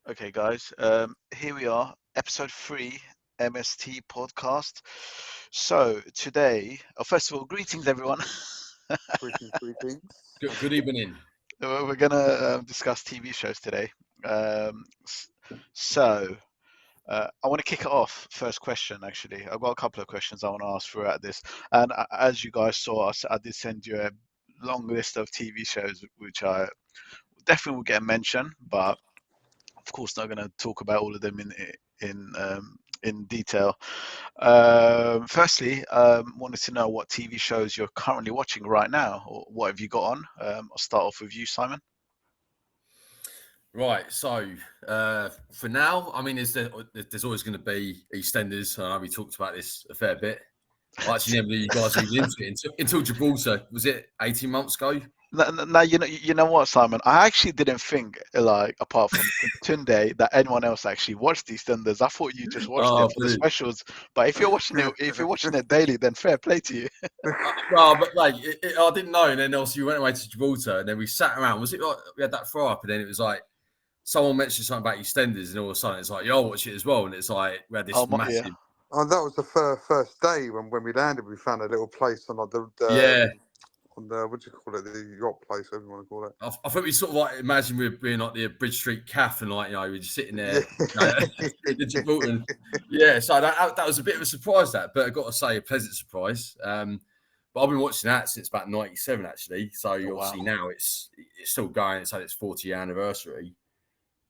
Okay, guys, here we are, episode 3, MST podcast. So today, first of all, greetings everyone. Greetings, greetings. Good evening. We're gonna discuss TV shows today. Um, s- so I want to kick it off. First question, actually, I've got a couple of questions I want to ask throughout this. And as you guys saw, I did send you a long list of TV shows, which I definitely will get a mention, but of course not going to talk about all of them in detail. Firstly, wanted to know what TV shows you're currently watching right now, or what have you got on? I'll start off with you, Simon. Right, so for now, I mean, there's always going to be EastEnders. I know we talked about this a fair bit. I actually never knew you guys were even into it until Gibraltar. Was it 18 months ago? Now you know what, Simon. I actually didn't think, like, apart from Tunde, that anyone else actually watched EastEnders. I thought you just watched it Oh, for the brilliant. specials. But if you're watching it daily, then fair play to you. Well, but like, I didn't know. And then obviously we went away to Gibraltar and then we sat around. Was it like we had that fry up and then it was like, someone mentioned something about EastEnders and all of a sudden it's like, yo, I'll watch it as well. And it's like, we had this Oh, yeah. massive. Oh, that was the first day when we landed. We found a little place on like Yeah. on the what do you call it? The yacht place, whatever you want to call it. I think we sort of like imagine we're being like the Bridge Street Cafe and like, we're just sitting there, in Gibraltar. Yeah, so that was a bit of a surprise, but I got to say a pleasant surprise. But I've been watching that since about '97 actually. So obviously now it's still going. It's had its 40th anniversary,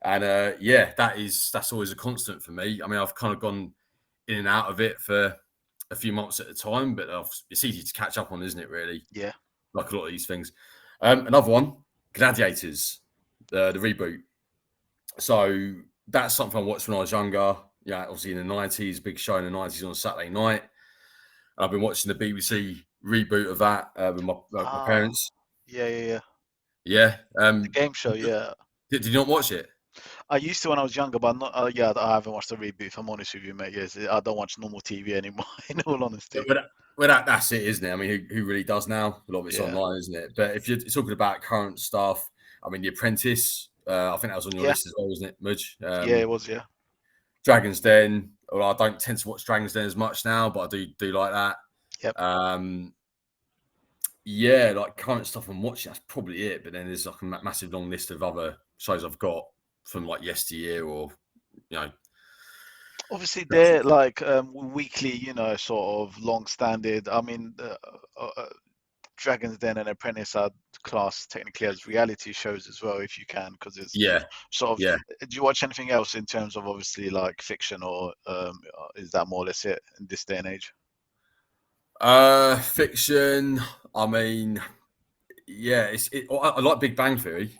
and that's always a constant for me. I mean, I've kind of gone in and out of it for a few months at a time, but it's easy to catch up on, isn't it? Really, Yeah. like a lot of these things. Another one, Gladiators, the reboot. So that's something I watched when I was younger. Yeah, obviously in the 90s, big show in the 90s on a Saturday night. I've been watching the BBC reboot of that with my parents. Yeah. Yeah. The game show, yeah. Did you not watch it? I used to when I was younger, but not. Yeah, I haven't watched the reboot. If I'm honest with you, mate. Yes, I don't watch normal TV anymore. In all honesty. That's it, isn't it? I mean, who really does now? A lot of it's online, isn't it? But if you're talking about current stuff, I mean, The Apprentice. I think that was on your list as well, wasn't it, Mudge? Yeah, it was. Yeah. Dragon's Den. Well, I don't tend to watch Dragon's Den as much now, but I do like that. Yep. Yeah, like current stuff I'm watching, that's probably it. But then there's like a massive long list of other shows I've got from like yesteryear or, Obviously, they're like weekly, sort of long-standing. I mean, Dragon's Den and Apprentice are classed technically as reality shows as well, if you can, because it's sort of. Yeah. Do you watch anything else in terms of obviously like fiction, or is that more or less it in this day and age? Fiction. I mean, yeah, I like Big Bang Theory.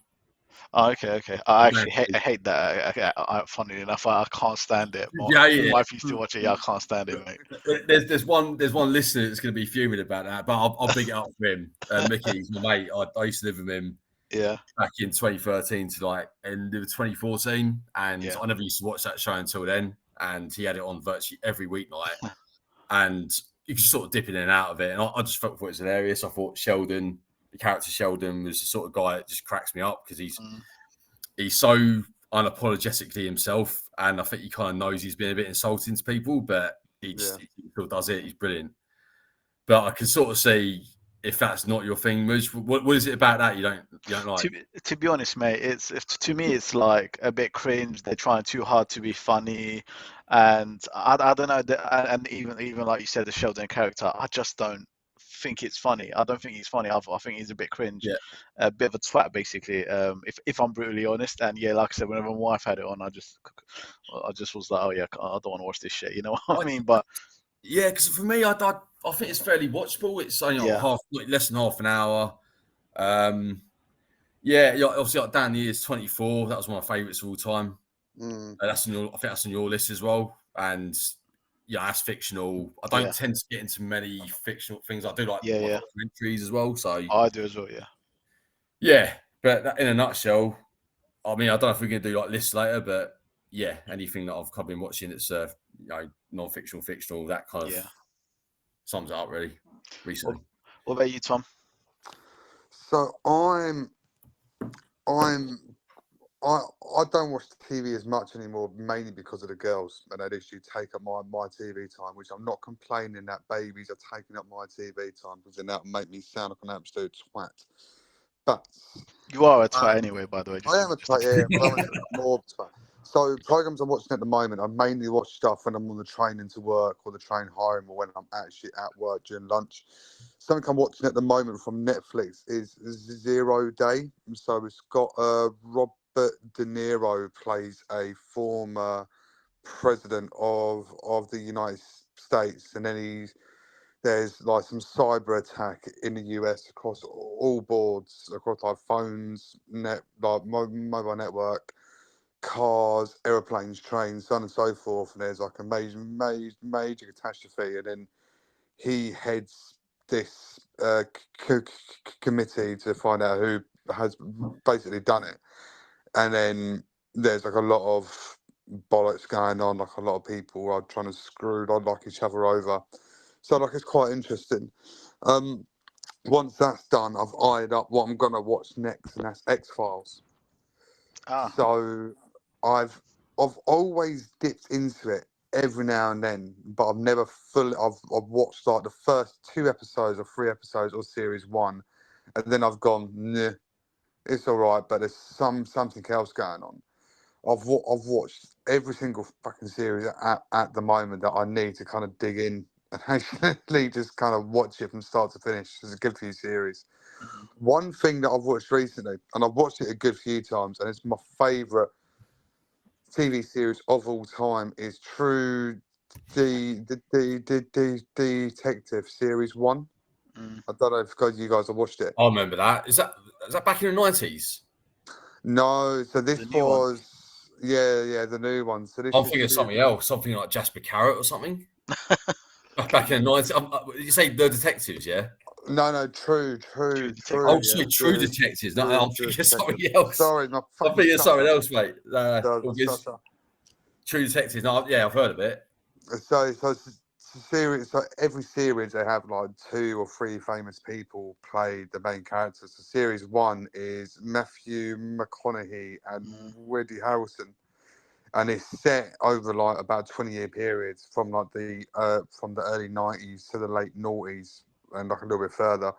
Oh, okay. I actually hate that. Funnily enough, I can't stand it. My wife used to watch it. Yeah, I can't stand it, mate. There's one listener that's going to be fuming about that, but I'll big it up for him. Mickey's my mate. I used to live with him. Yeah. Back in 2013 to like end of 2014, and Yeah. I never used to watch that show until then. And he had it on virtually every weeknight, and you could sort of dip in and out of it. And I just thought it was hilarious. I thought Sheldon, the character Sheldon, was the sort of guy that just cracks me up because he's so unapologetically himself, and I think he kind of knows he's been a bit insulting to people, but he still does it. He's brilliant. But I can sort of see if that's not your thing, Mudge. What is it about that you don't like? To be honest, mate, to me it's like a bit cringe. They're trying too hard to be funny, and I don't know. And even like you said, the Sheldon character, I just don't think it's funny. I don't think he's funny. I think he's a bit cringe, a bit of a twat, basically. If I'm brutally honest, and yeah, like I said, whenever my wife had it on, I just was like, oh yeah, I don't want to watch this shit. You know what I mean? But yeah, because for me, I think it's fairly watchable. It's only less than half an hour. Obviously, like Dan Year's 24. That was one of my favourites of all time. I think that's on your list as well. And yeah, that's fictional. I don't tend to get into many fictional things. I do like documentaries as well. So I do as well. Yeah. Yeah, but in a nutshell, I mean, I don't know if we're going to do like lists later, but yeah, anything that I've been watching that's non-fictional, fictional, that kind of sums it up really recently. What about you, Tom? So I'm I don't watch TV as much anymore, mainly because of the girls, and they literally take up my TV time, which I'm not complaining that babies are taking up my TV time, because then that will make me sound like an absolute twat. But You are a twat anyway, by the way. I am a twat, yeah, but I'm more of a twat. So programs I'm watching at the moment, I mainly watch stuff when I'm on the train into work or the train home, or when I'm actually at work during lunch. Something I'm watching at the moment from Netflix is Zero Day. So it's got Robert De Niro plays a former president of the United States, and then there's like some cyber attack in the US across all boards, across like phones, mobile network, cars, aeroplanes, trains, so on and so forth. And there's like a major catastrophe, and then he heads this committee to find out who has basically done it. And then there's like a lot of bollocks going on, like a lot of people are trying to screw like each other over. So like it's quite interesting. Once that's done, I've eyed up what I'm gonna watch next, and that's X-Files. Ah, So I've always dipped into it every now and then, but I've never fully. I've watched like the first 2 episodes or 3 episodes or series one, and then I've gone, nah, it's all right, but there's something else going on. I've watched every single fucking series at the moment that I need to kind of dig in and actually just kind of watch it from start to finish. It's a good few series. mhm. One thing that I've watched recently, and I've watched it a good few times, and it's my favourite TV series of all time, is True Detective Series 1. Mm. I don't know if you guys have watched it. I remember that. Is that back in the 90s? No, so The this new one. was yeah, the new one. So this I'm is thinking of something else, something like Jasper Carrot or something. Back in the 90s. You say The Detectives, yeah? no, True, True Oh, Detective, yeah. sorry, True Detectives. No, I'm True thinking of something Detective. else. Sorry, my I'm fucking thinking of something stutter. else, mate. All good. Stutter. True Detectives. No, yeah, I've heard of it. So every series they have like 2 or 3 famous people play the main characters. So series one is Matthew McConaughey and Mm. Woody Harrelson, and it's set over like about 20-year periods from like from the early 90s to the late noughties and like a little bit further.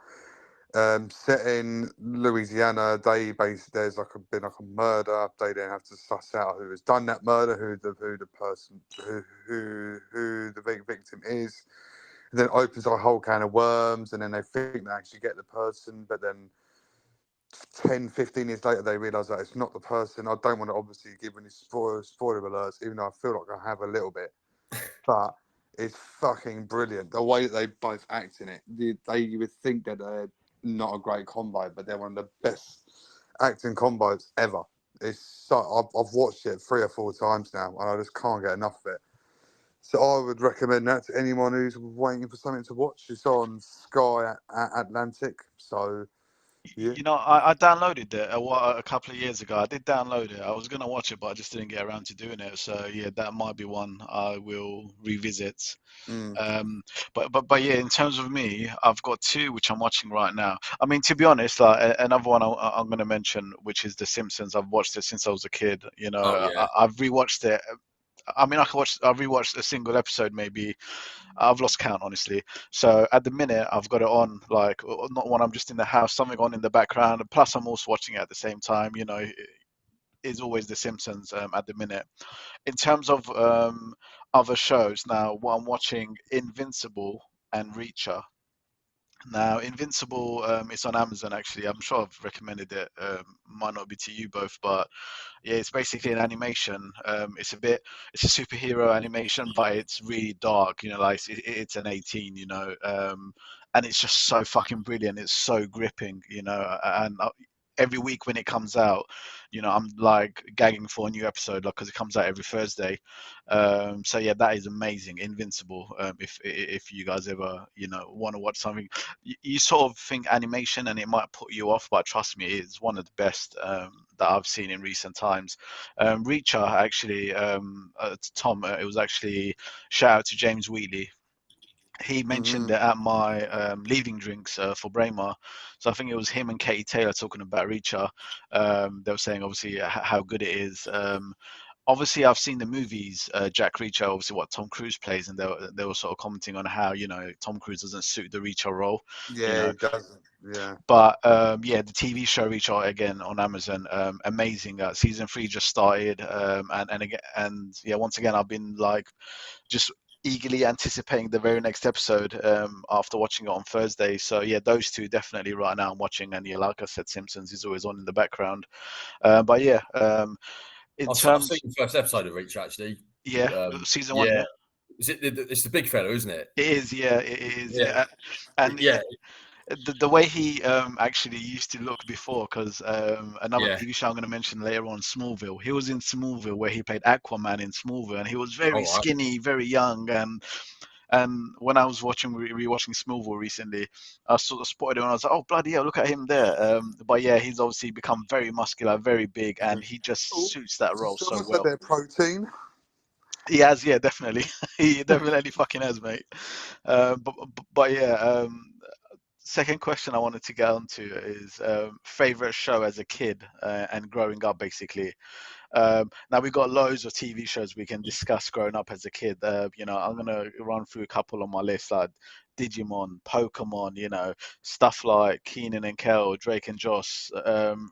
Set in Louisiana, there's been like a murder. They then have to suss out who has done that murder, who the person who the victim is. And then it opens like a whole can of worms, and then they think they actually get the person, but then 10, 15 years later they realise that it's not the person. I don't want to obviously give any spoiler alerts, even though I feel like I have a little bit, but it's fucking brilliant. The way that they both act in it, you would think that they're not a great combo, but they're one of the best acting combos ever. I've watched it 3 or 4 times now, and I just can't get enough of it. So I would recommend that to anyone who's waiting for something to watch. It's on Sky Atlantic. So yeah. You know, I downloaded it a couple of years ago. I did download it. I was gonna watch it, but I just didn't get around to doing it. So yeah, that might be one I will revisit. Mm, But yeah, in terms of me, I've got two which I'm watching right now. I mean, to be honest, like another one I'm going to mention, which is The Simpsons. I've watched it since I was a kid. You know, Oh, yeah. I've rewatched it. I mean, I've rewatched a single episode maybe. I've lost count, honestly. So at the minute, I've got it on, like, not when I'm just in the house, something on in the background. Plus, I'm also watching it at the same time. You know, is always The Simpsons at the minute. In terms of other shows, now what I'm watching, Invincible and Reacher. Now, Invincible, it's on Amazon actually. I'm sure I've recommended it. Might not be to you both, but yeah, it's basically an animation. It's a superhero animation, but it's really dark. You know, like it's an 18. You know, and it's just so fucking brilliant. It's so gripping. You know, and every week when it comes out, you know, I'm like gagging for a new episode, like because it comes out every Thursday. So yeah, that is amazing. Invincible. If you guys ever want to watch something, you sort of think animation and it might put you off, but trust me, it's one of the best that I've seen in recent times. Reacher actually, Tom, it was actually shout out to James Wheatley. he mentioned Mhm. it at my leaving drinks for Braemar. So I think it was him and Katie Taylor talking about Reacher. They were saying obviously how good it is. Obviously, I've seen the movies, Jack Reacher, obviously what Tom Cruise plays, and they were sort of commenting on how Tom Cruise doesn't suit the Reacher role, you Yeah, know. it doesn't. Yeah. But yeah, the TV show Reacher again on Amazon, amazing. Season 3 just started, and again, and yeah, once again, I've been like just eagerly anticipating the very next episode after watching it on Thursday. So yeah, those two definitely right now I'm watching, and yeah, like I said, Simpsons is always on in the background. But yeah, in I've terms, seen the first episode of Reach actually. yeah, season 1, Yeah, yeah, it's the big fella, isn't it? it is, yeah, it is, Yeah, and yeah, the way he actually used to look before, because another yeah. TV show I'm going to mention later on, Smallville. He was in Smallville, where he played Aquaman in Smallville, and he was very All right. skinny, very young, and when I was rewatching Smallville recently, I sort of spotted him, and I was like, "Oh bloody hell, look at him there!" But yeah, he's obviously become very muscular, very big, and he just Oh, suits that role it's so almost a well. bit of protein. He has, yeah, definitely. He definitely fucking has, mate. But yeah, second question I wanted to get onto is favorite show as a kid and growing up, basically. Now we've got loads of TV shows we can discuss growing up as a kid. I'm gonna run through a couple on my list, like Digimon, Pokemon, stuff like Keenan and Kel, Drake and Josh,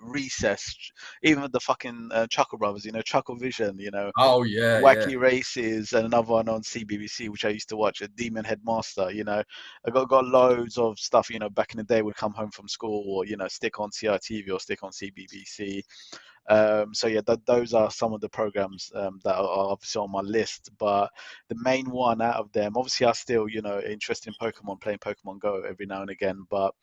Recess, even the fucking Chuckle Brothers, Chuckle Vision, Oh yeah, yeah. Wacky Races, and another one on CBBC, which I used to watch, a Demon Headmaster. I got loads of stuff. Back in the day, would come home from school, or stick on CRTV or stick on CBBC. So yeah, those are some of the programs that are obviously on my list. But the main one out of them, obviously, I still interested in Pokemon, playing Pokemon Go every now and again. But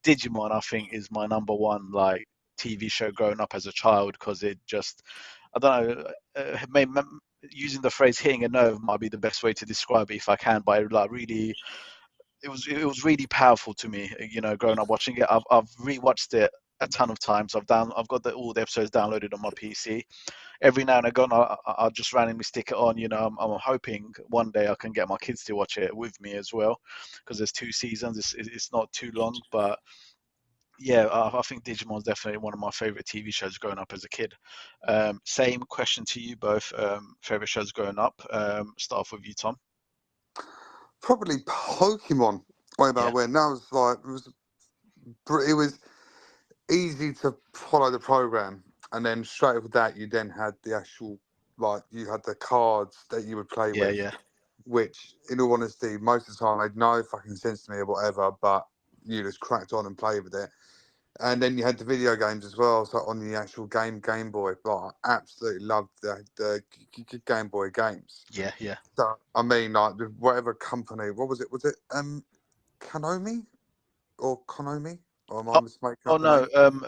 Digimon, I think, is my number one like TV show growing up as a child, because it just, I don't know, using the phrase hitting a nerve might be the best way to describe it if I can. But it was really powerful to me, growing up watching it. I've rewatched it a ton of times. I've got all the episodes downloaded on my PC. Every now and again, I'll just randomly stick it on. I'm hoping one day I can get my kids to watch it with me as well, because there's 2 seasons. It's not too long, but yeah, I think Digimon's definitely one of my favorite TV shows growing up as a kid. Same question to you both. Favorite shows growing up. Start off with you, Tom. Probably Pokemon. Way back Yeah. when. That was like it was easy to follow the program, and then straight with that, you then had the actual you had the cards that you would play Yeah, with, yeah, which, in all honesty, most of the time made no fucking sense to me or whatever. But you just cracked on and played with it. And then you had the video games as well, so on the actual Game Boy. But I absolutely loved the Game Boy games. yeah, yeah. So I mean, like whatever company, what was it? Was it Konami or Konami? Or am I mistaken Oh up the no,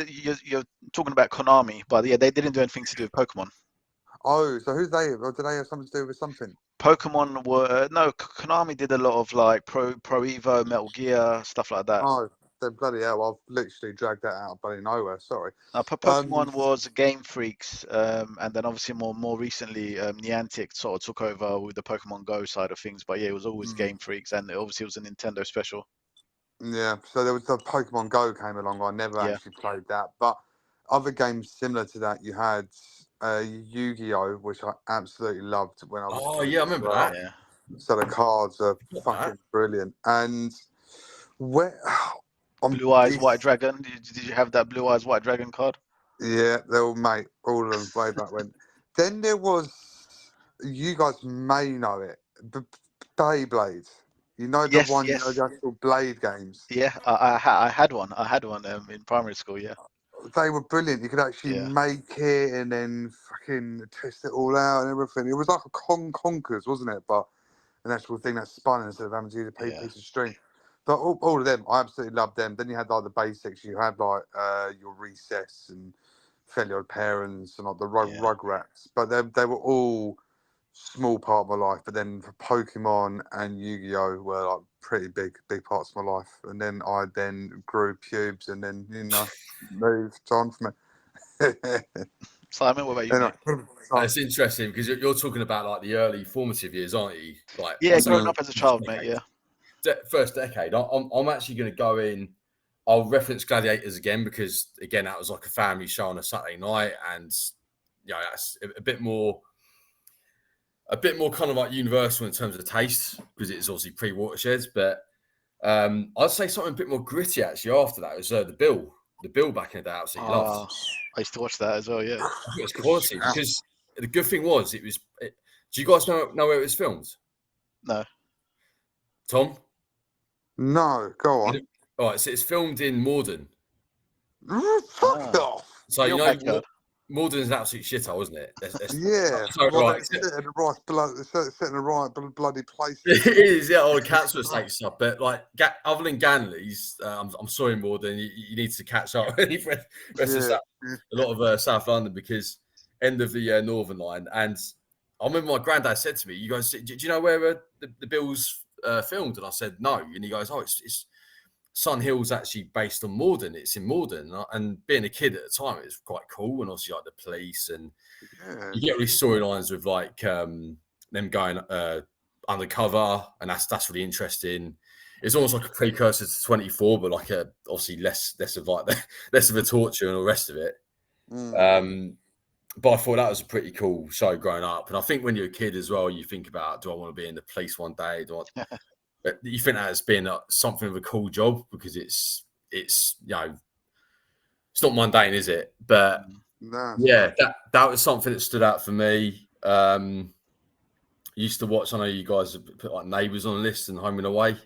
name? you're talking about Konami, but yeah, they didn't do anything to do with Pokemon. Oh, so who's they? Or do they have something to do with something? Pokemon were no, Konami did a lot of like Pro Evo, Metal Gear, stuff like that. Oh, then bloody hell! I've literally dragged that out of bloody nowhere. Sorry. Pokemon was Game Freaks, and then obviously more recently, Niantic sort of took over with the Pokemon Go side of things. But yeah, it was always Game Freaks, and obviously it was a Nintendo special. Yeah, so there was the Pokemon Go came along. I never Yeah, actually played that, but other games similar to that, you had Yu-Gi-Oh, which I absolutely loved when I was a Oh kid yeah, I as remember well. that. yeah. So the cards are Got that. fucking brilliant. And where Blue Eyes White Dragon. Did you have that Blue Eyes White Dragon card? yeah, they're all mate, all of them way back when. Then there was, you guys may know it, Beyblade. You know the Yes, one, you know yes. the actual Blade games. Yeah, I had one. I had one in primary school. Yeah, They were brilliant. You could actually yeah, make it and then fucking test it all out and everything. It was like a Conkers, wasn't it? But an actual thing that spun instead of having to use a yeah, piece of string. But all of them, I absolutely loved them. Then you had like the basics. You had like your Recess and Fairly Odd Parents and like the yeah. Rugrats. But they were all small part of my life. But then for Pokemon and Yu-Gi-Oh were like pretty big parts of my life. And then I then grew pubes and then moved on from it. Simon, what about you, Anyway, mate? It's interesting because you're talking about like the early formative years, aren't you? Like I Yeah, say, growing up as a child, mate. Yeah, first decade, I'm actually going to go in. I'll reference Gladiators again because again that was like a family show on a Saturday night, and that's a bit more kind of like universal in terms of taste because it's obviously pre-Watersheds. But I'd say something a bit more gritty actually. After that, it was the Bill back in the day. Absolutely loved. I used to watch that as well. Yeah, I think it was quality because the good thing was it was. Do you guys know where it was filmed? No. Tom? No, go on. All right, so it's filmed in Morden. Fuck off. So Your backyard. Morden's an absolute shithole, isn't it? Yeah. So, right. Set in the right bloody place. It is, yeah, all the cats were snake stuff. But like, other than Ganley's, I'm sorry, Morden, you need to catch up. A lot of South London because end of the Northern Line. And I remember my granddad said to me, "You guys, do you know where the Bills filmed?" And I said, "No." And he goes, "Oh, it's Sun Hill's actually based on Morden. It's in Morden." And being a kid at the time, it was quite cool. And obviously, like the police, and you get these storylines with like them going undercover, and that's really interesting. It's almost like a precursor to 24, but like obviously less of a torture and all the rest of it. But I thought that was a pretty cool show growing up. And I think when you're a kid as well, you think about, do I want to be in the police one day? But you think that as being something of a cool job because it's it's not mundane, is it? But that was something that stood out for me. Used to watch. I know you guys have put like Neighbours on the list and Home and Away.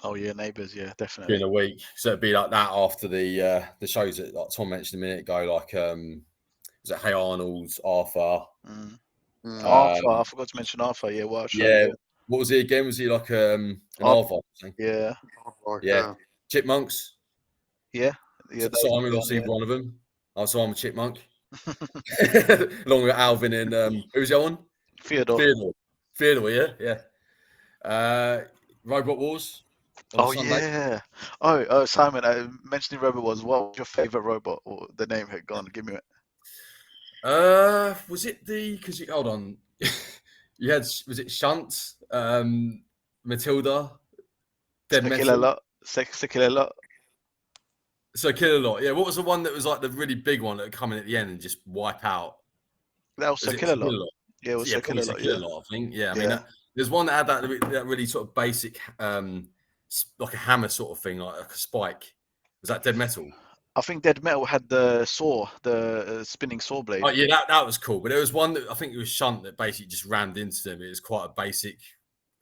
Oh yeah, Neighbours. Yeah, definitely. During a week, so it'd be like that after the shows that like Tom mentioned a minute ago, like was it Hey Arnold, Arthur? Arthur, I forgot to mention Arthur. Yeah, what show? Yeah. What was he again? Was he like an Arthur? Yeah. Yeah. Chipmunks. Yeah. Simon obviously one of them. So I'm a chipmunk. Along with Alvin and who's the other one? Theodore, yeah. Robot Wars. Oh yeah. Oh Simon, mentioning Robot Wars, what was your favourite robot or the name had gone? Give me it. Was it because hold on. You had, was it Shunt, Matilda, Dead Metal? Sekilala. So Kill a Lot. Yeah, what was the one that was like the really big one that would come in at the end and just wipe out? That was Sekilala. Yeah, it was Sekilala. I think. Yeah, I mean, there's one that had that really sort of basic, like a hammer sort of thing, like a spike. Was that Dead Metal? I think Dead Metal had the saw, the spinning saw blade. Oh yeah, that was cool. But there was one that I think it was Shunt that basically just rammed into them. It was quite a basic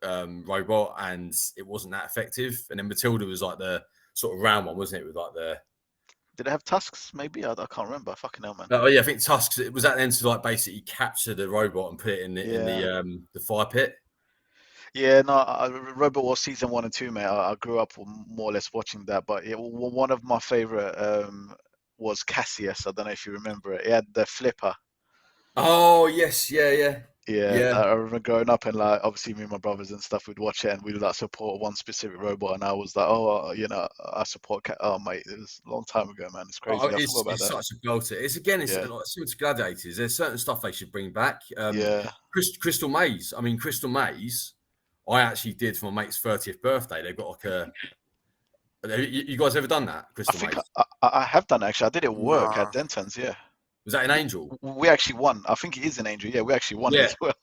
robot, and it wasn't that effective. And then Matilda was like the sort of round one, wasn't it? With like the. Did it have tusks? Maybe I can't remember. Fucking hell, man. Oh yeah, I think tusks. It was that then to like basically capture the robot and put it in the fire pit. Yeah, no, Robot Wars season 1 and 2, mate. I grew up more or less watching that, but one of my favorite was Cassius. I don't know if you remember it. He had the flipper. Oh yes, yeah. I remember growing up and like obviously me and my brothers and stuff would watch it and we'd like support one specific robot and I was like, I support. Oh mate, it was a long time ago, man. It's crazy. It's such a belter. It's like similar to Gladiators. There's certain stuff they should bring back. Crystal Maze. I mean, Crystal Maze. I actually did for my mate's 30th birthday. They've got like a. You guys ever done that, Crystal Maze? I have done actually. I did it at work at Denton's. Yeah. Was that an Angel? We actually won. I think it is an Angel. Yeah, we actually won it as well.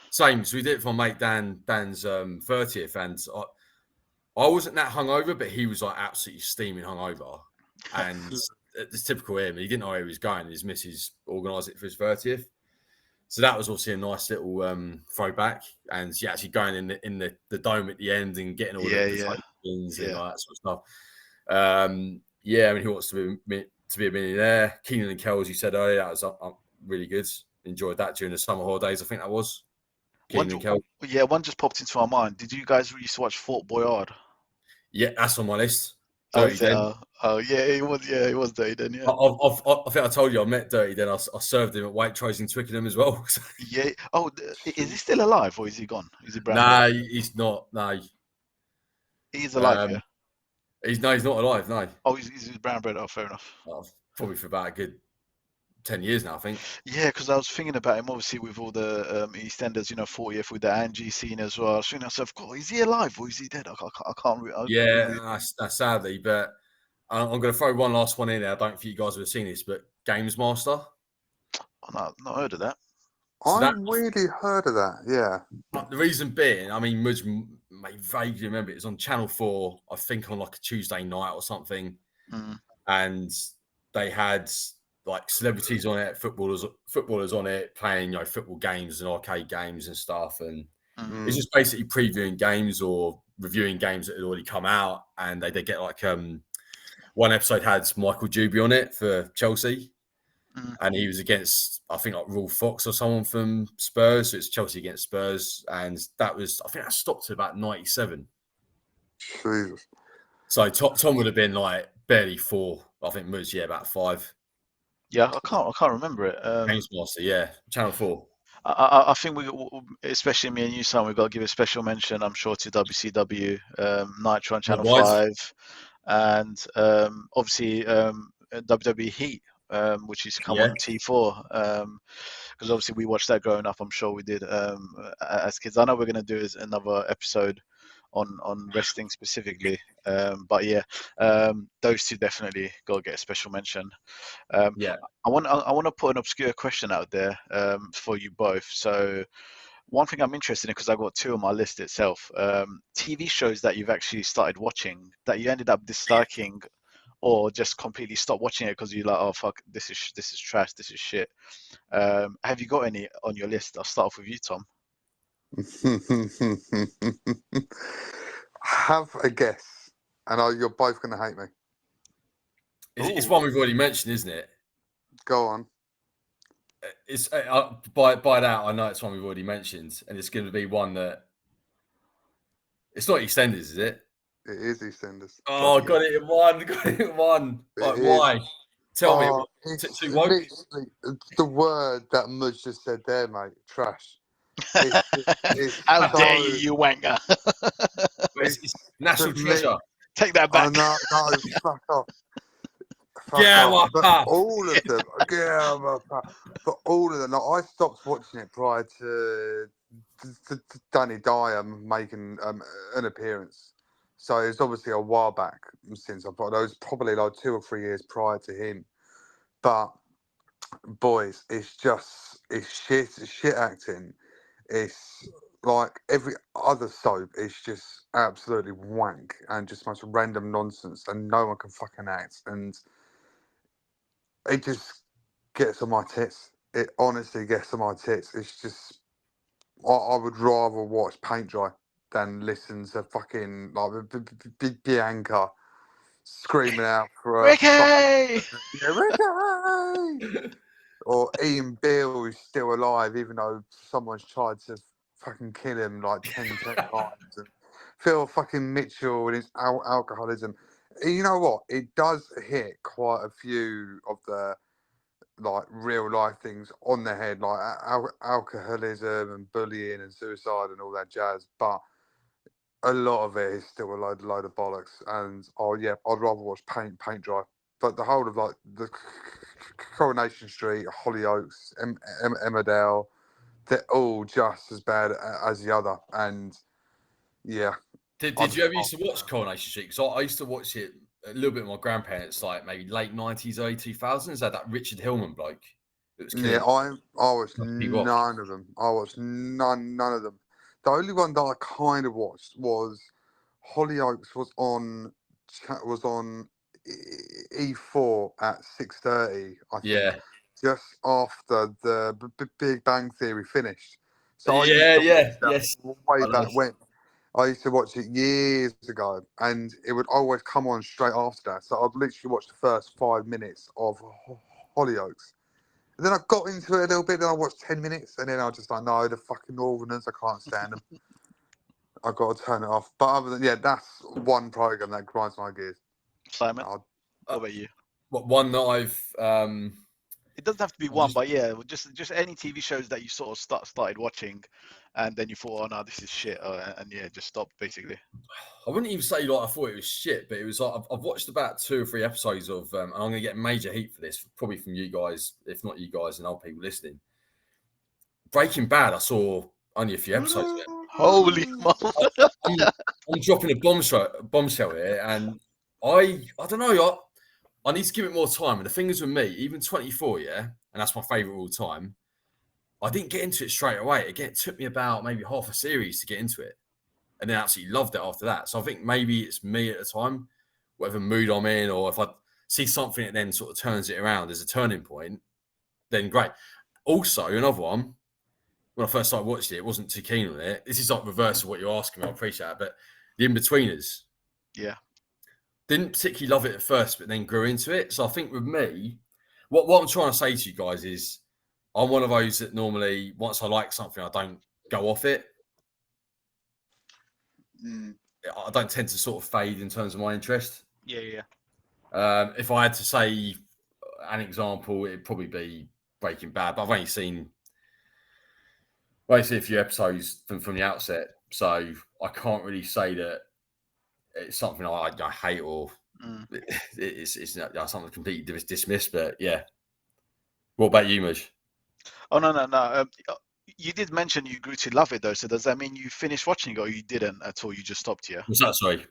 Same. So we did it for my mate Dan's 30th, and I wasn't that hungover, but he was like absolutely steaming hungover, and it's typical him. He didn't know where he was going. His missus organised it for his 30th. So that was also a nice little throwback, and actually going in the dome at the end and getting all the things and all that sort of stuff. I mean, who wants to be a millionaire? Keenan and Kel, as you said earlier, that was really good. Enjoyed that during the summer holidays. I think that was Keenan and Kel. Yeah, one just popped into my mind. Did you guys used to watch Fort Boyard? Yeah, that's on my list. Dirty Den. It was Dirty Den. Yeah. I think I told you I met Dirty Den. I served him at Waitrose in Twickenham as well. Yeah. Oh, is he still alive or is he gone? Is he brown? Nah, he's not. No. He's alive. Yeah. He's not alive. No. Oh, he's brown bread. Oh, fair enough. Probably for about a good 10 years now, I think. Yeah, because I was thinking about him, obviously, with all the EastEnders, 40th with the Angie scene as well. I was thinking to myself, God, is he alive or is he dead? I can't Yeah, that's sadly, but I'm going to throw one last one in there. I don't think you guys have seen this, but Games Master. I've not heard of that. So I really heard of that. Yeah. The reason being, I mean, Mudge may vaguely remember it was on Channel 4, I think on like a Tuesday night or something. Mm. And they had like celebrities on it, footballers on it, playing football games and arcade games and stuff. And it's just basically previewing games or reviewing games that had already come out. And they get like one episode had Michael Duby on it for Chelsea. And he was against, I think, like Raul Fox or someone from Spurs. So it's Chelsea against Spurs. And I think that stopped at about 97. Jesus. So Tom would have been like barely 4. I think Mudge, about 5. Yeah, I can't remember it. Games Master, yeah. Channel 4. I think we, especially me and you, Sam, we've got to give a special mention, I'm sure, to WCW, Nitro on Channel 5. And obviously WWE Heat. Which is come on T4, because obviously we watched that growing up. I'm sure we did as kids. I know we're going to do another episode on wrestling specifically, but yeah, those two definitely got to get a special mention. I want to put an obscure question out there for you both. So one thing I'm interested in, because I've got 2 on my list itself, TV shows that you've actually started watching that you ended up disliking, or just completely stop watching it because you're like, oh fuck, this is trash, this is shit. Have you got any on your list? I'll start off with you, Tom. Have a guess, and you're both going to hate me. It's one we've already mentioned, isn't it? Go on. It's by that I know it's one we've already mentioned, and it's going to be one that it's not EastEnders, is it? It is EastEnders. Oh, got it in one. Like, why? Tell me. It's literally the word that Mudge just said there, mate. Trash. How dare you wanker! It's national treasure. Take that back. No, fuck off. But all of them. But all of them. Like, I stopped watching it prior to Danny Dyer making an appearance. So it's obviously a while back since I bought those, probably like 2 or 3 years prior to him. But boys, it's shit acting. It's like every other soap. It's just absolutely wank and just most random nonsense, and no one can fucking act. And it just gets on my tits. It honestly gets on my tits. It's just, I would rather watch paint dry than listen to fucking like Bianca screaming out for Ricky! Ricky! Or Ian Beale, who's still alive, even though someone's tried to fucking kill him like 10 times. And Phil fucking Mitchell and his alcoholism. You know what? It does hit quite a few of the like real life things on the head, like alcoholism and bullying and suicide and all that jazz. But a lot of it is still a load of bollocks. And I'd rather watch paint dry. But the whole of like the Coronation Street, Hollyoaks, Emmerdale, they're all just as bad as the other. And yeah. Did you ever used to watch Coronation Street? Because I used to watch it a little bit with my grandparents, like maybe late 90s, early 2000s. Had that Richard Hillman bloke. Yeah, I watched none of them. I watched none of them. The only one that I kind of watched was Hollyoaks was on E4 at 6:30. I think just after the Big Bang Theory finished. So way back when. I used to watch it years ago, and it would always come on straight after that. So I'd literally watch the first 5 minutes of Hollyoaks. And then I got into it a little bit, then I watched 10 minutes, and then I was just like, no, the fucking Northerners, I can't stand them. I've got to turn it off. But other than, that's one program that grinds my gears. Simon, what about you? One that I've It doesn't have to be I one, just- but yeah, just any TV shows that you sort of started watching, and then you thought, oh no, this is shit, and yeah, just stopped basically. I wouldn't even say like I thought it was shit, but it was like I've watched about 2 or 3 episodes of, and I'm gonna get major heat for this, probably from you guys, if not you guys and other people listening. Breaking Bad, I saw only a few episodes of it. Holy mom! I'm dropping a bombshell here, and I don't know. I need to give it more time. And the thing is with me, even 24, yeah, and that's my favorite all time. I didn't get into it straight away. Again, it took me about maybe half a series to get into it, and then absolutely loved it after that. So I think maybe it's me at the time, whatever mood I'm in, or if I see something that then sort of turns it around as a turning point, then great. Also, another one, when I first started watching it, wasn't too keen on it. This is like reverse of what you're asking me. I appreciate that. But The In-Betweeners. Yeah. Didn't particularly love it at first, but then grew into it. So I think with me, what I'm trying to say to you guys is I'm one of those that normally, once I like something, I don't go off it. I don't tend to sort of fade in terms of my interest. Yeah. If I had to say an example, it'd probably be Breaking Bad. But I've only seen a few episodes from the outset, so I can't really say that it's something I hate or it's something completely dismissed. But yeah, what about you, Mush? Oh no. You did mention you grew to love it though. So does that mean you finished watching it, or you didn't at all? You just stopped here. What's that? Sorry.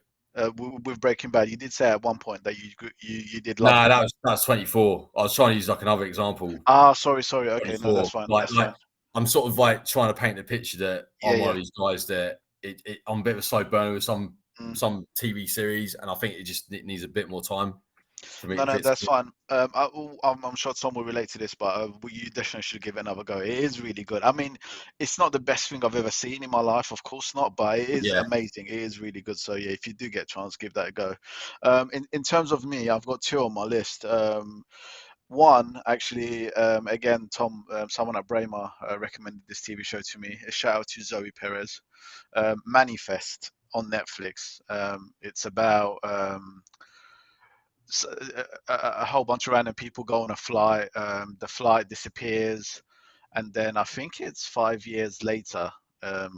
With Breaking Bad, you did say at one point that you did love it. No, that's 24. I was trying to use like another example. Sorry. Okay, 24. no, that's fine. Like, That's fine. I'm sort of like trying to paint the picture that I'm one Yeah. of these guys that I'm a bit of a slow burner with some TV series, and I think it needs a bit more time for me. No, that's fine. I'm sure Tom will relate to this, but you definitely should give it another go. It is really good. I mean, it's not the best thing I've ever seen in my life, of course not, but it is amazing. It is really good. So yeah, if you do get a chance, give that a go. In terms of me, I've got 2 on my list. One, actually, again, Tom, someone at Braemar recommended this TV show to me. A shout out to Zoe Perez. Manifest on Netflix. It's about a whole bunch of random people go on a flight. The flight disappears, and then I think it's 5 years later. I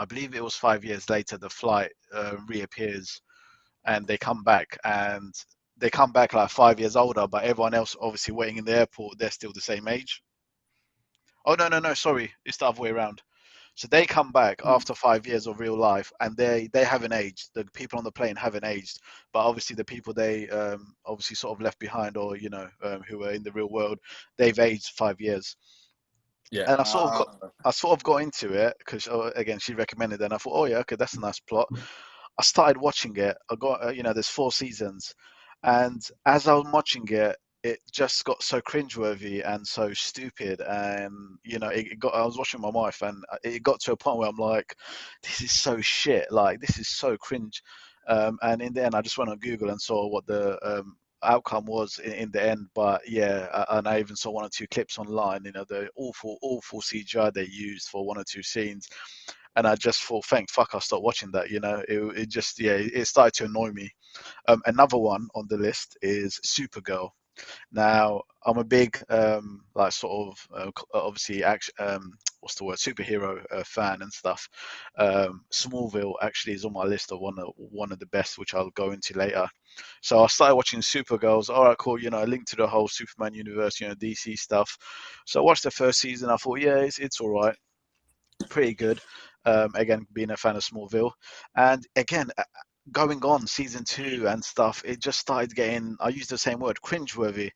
believe it was 5 years later. The flight reappears, and they come back, and they come back like 5 years older. But everyone else, obviously waiting in the airport, they're still the same age. Oh no, sorry, it's the other way around. So they come back after 5 years of real life, and they haven't aged. The people on the plane haven't aged, but obviously the people they obviously sort of left behind, or who are in the real world, they've aged 5 years. Yeah. And I sort of got into it because again she recommended it, and I thought, oh yeah, okay, that's a nice plot. I started watching it. I got there's 4 seasons, and as I was watching it, it just got so cringeworthy and so stupid, and I was watching my wife, and it got to a point where I'm like, this is so shit, like this is so cringe. And in the end, I just went on Google and saw what the outcome was in the end. But yeah, and I even saw 1 or 2 clips online, the awful CGI they used for 1 or 2 scenes, and I just thought, thank fuck I stopped watching that. It just, it started to annoy me. Another one on the list is Supergirl. Now, I'm a big obviously what's the word, superhero fan and stuff. Smallville actually is on my list of one of the best, which I'll go into later. So I started watching Supergirls. All right, cool. A link to the whole Superman universe, DC stuff. So I watched the first season. I thought, yeah, it's all right, pretty good. Again, being a fan of Smallville, and again, going on season 2 and stuff, it just started getting, I use the same word, cringeworthy.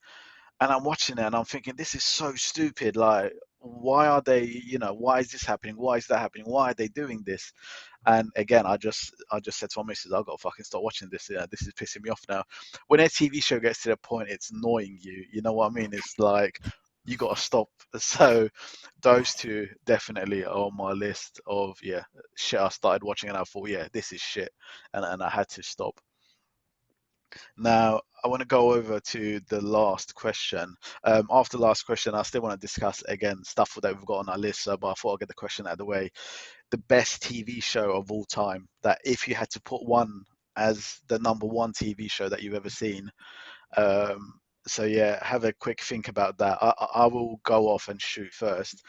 And I'm watching it and I'm thinking, this is so stupid. Like, why are they, why is this happening? Why is that happening? Why are they doing this? And again, I just said to my missus, I've got to fucking stop watching this. This is pissing me off now. When a TV show gets to the point it's annoying you, you know what I mean? It's like, you got to stop. So those 2 definitely are on my list of shit I started watching, and I thought, yeah, this is shit, and I had to stop. Now I want to go over to the last question. After the last question, I still want to discuss again stuff that we've got on our list, but I thought I'd get the question out of the way. The best TV show of all time, that if you had to put one as the number 1 TV show that you've ever seen, So yeah, have a quick think about that. I will go off and shoot first,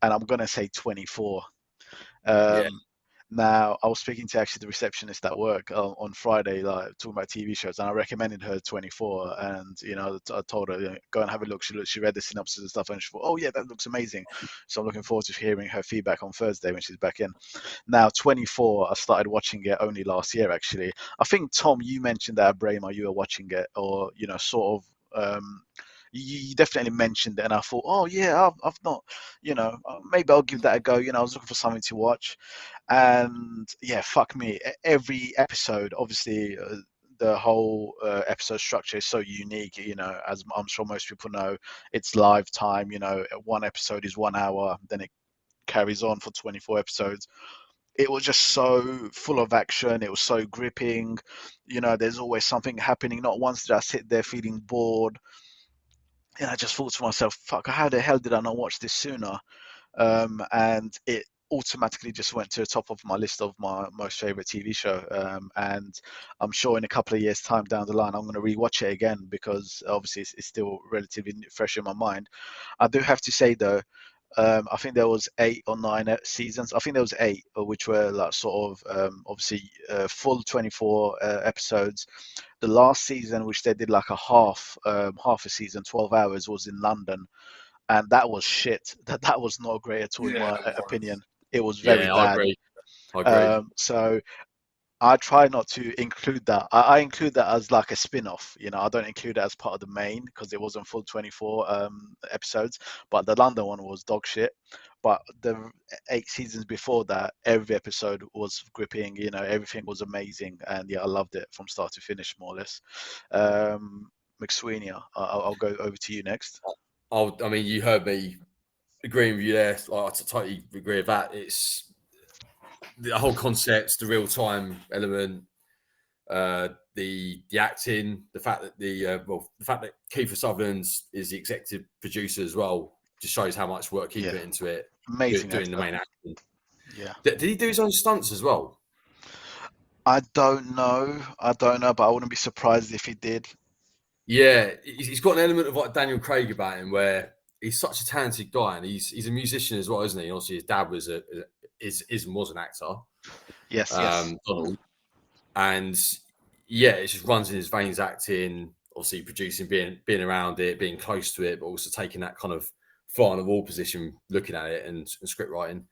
and I'm gonna say 24. Yeah. Now, I was speaking to actually the receptionist at work on Friday, like talking about TV shows, and I recommended her 24. And I told her, go and have a look. She read the synopsis and stuff, and she thought, oh yeah, that looks amazing. So I'm looking forward to hearing her feedback on Thursday when she's back in. Now, 24, I started watching it only last year, actually. I think Tom, you mentioned that at Braemar, you were watching it, or sort of. You definitely mentioned it, and I thought, oh yeah, I've not, maybe I'll give that a go. I was looking for something to watch, and yeah, fuck me, every episode, obviously, the whole episode structure is so unique. As I'm sure most people know, it's live time. One episode is 1 hour, then it carries on for 24 episodes. It was just so full of action. It was so gripping. There's always something happening. Not once did I sit there feeling bored. And I just thought to myself, fuck, how the hell did I not watch this sooner? And it automatically just went to the top of my list of my most favorite TV show. And I'm sure in a couple of years' time down the line, I'm going to rewatch it again because obviously it's still relatively fresh in my mind. I do have to say though, I think there was 8 or 9 seasons. I think there was 8, which were like sort of obviously full 24 episodes. The last season, which they did like half a season, 12 hours, was in London, and that was shit. That was not great at all, in Yeah, my it was. opinion. It was very Yeah, I bad. agree. I agree. So I try not to include that. I include that as like a spin-off. I don't include it as part of the main because it wasn't full 24 episodes. But the London one was dog shit. But the 8 seasons before that, every episode was gripping. Everything was amazing, and yeah, I loved it from start to finish, more or less. McSweeney, I'll go over to you next. I mean, you heard me agreeing with you there. I totally agree with that. It's the whole concept, the real time element, the acting, the fact that the fact that Kiefer Sutherland is the executive producer as well, just shows how much work he put into it. Amazing doing the actor. main acting. Yeah. Did he do his own stunts as well? I don't know, but I wouldn't be surprised if he did. Yeah, he's got an element of like Daniel Craig about him, where he's such a talented guy, and he's a musician as well, isn't he? Obviously, his dad was was an actor. Yes. Donald, and yeah, it just runs in his veins. Acting, obviously, producing, being around it, being close to it, but also taking that kind of fly on the wall position, looking at it and script writing.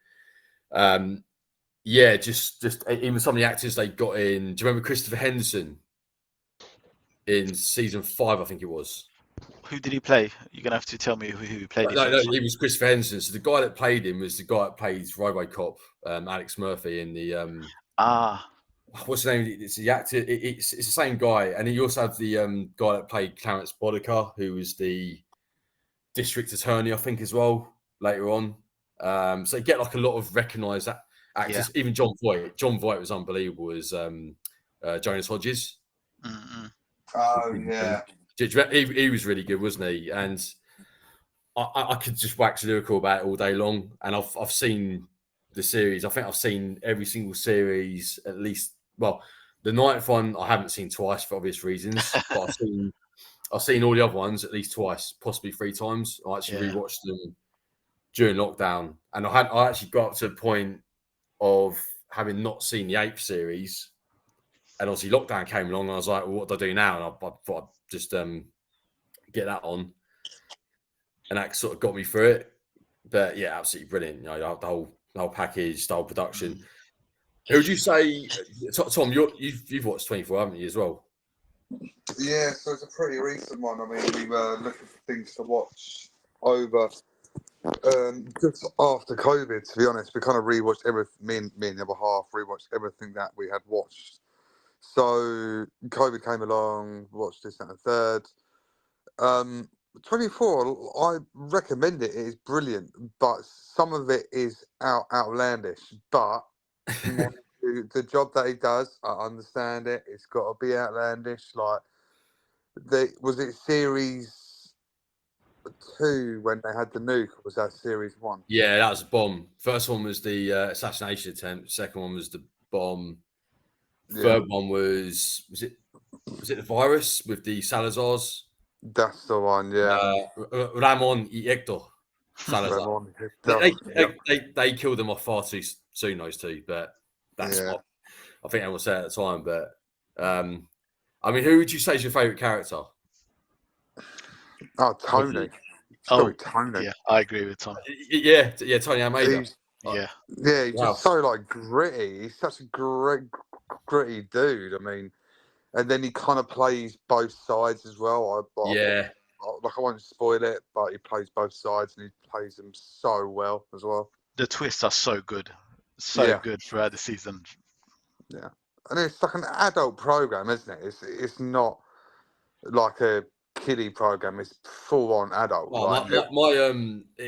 Yeah, just even some of the actors they got in. Do you remember Christopher Henderson in season 5? I think it was. Who did he play? You're gonna have to tell me who he played. No, he was Christopher Henderson. So the guy that played him was the guy that plays RoboCop, Alex Murphy in the. What's the name? It's the actor. It's the same guy, and he also had the guy that played Clarence Boddicker, who was the district attorney, I think, as well later on. So you get like a lot of recognised actors. Yeah. Even John Voight. John Voight was unbelievable as Jonas Hodges. Mm-mm. Oh yeah, he was really good, wasn't he? And I could just wax lyrical about it all day long. And I've seen the series. I think I've seen every single series at least. Well, the ninth one I haven't seen twice for obvious reasons, but I've seen all the other ones at least twice, possibly 3 times. I actually rewatched them during lockdown, and I actually got up to the point of having not seen the 8th series, and obviously lockdown came along, and I was like, well, what do I do now? And I thought I'd just get that on, and that sort of got me through it. But yeah, absolutely brilliant. The whole package, the whole production. Who would you say, Tom? You've watched 24, haven't you, as well? Yeah, so it's a pretty recent one. I mean, we were looking for things to watch over just after COVID. To be honest, we kind of rewatched everything. Me and the other half rewatched everything that we had watched. So COVID came along, watched this and the third. 24, I recommend it. It is brilliant, but some of it is outlandish. But the job that he does, I understand it. It's got to be outlandish. Like, was it series 2 when they had the nuke, or was that series 1? Yeah, that was a bomb. First one was the assassination attempt. Second one was the bomb. Third one was it the virus with the Salazars? That's the one, yeah. Ramon y Hector Salazar. Ramon Hector. They killed them off far too soon, those two. But that's Yeah. what I think everyone said at the time. But I mean, who would you say is your favourite character? Oh, Tony. It's got to be Tony. Yeah, I agree with Tom. Yeah, Tony Almeida. Yeah, he's just so like gritty. He's such a gritty dude. I mean, and then he kind of plays both sides as well. I won't spoil it, but he plays both sides and he plays them so well as well. the twists are so good, so good throughout the season. Yeah, and it's like an adult program, isn't it? It's not like a kiddie program. It's full on adult. Oh, it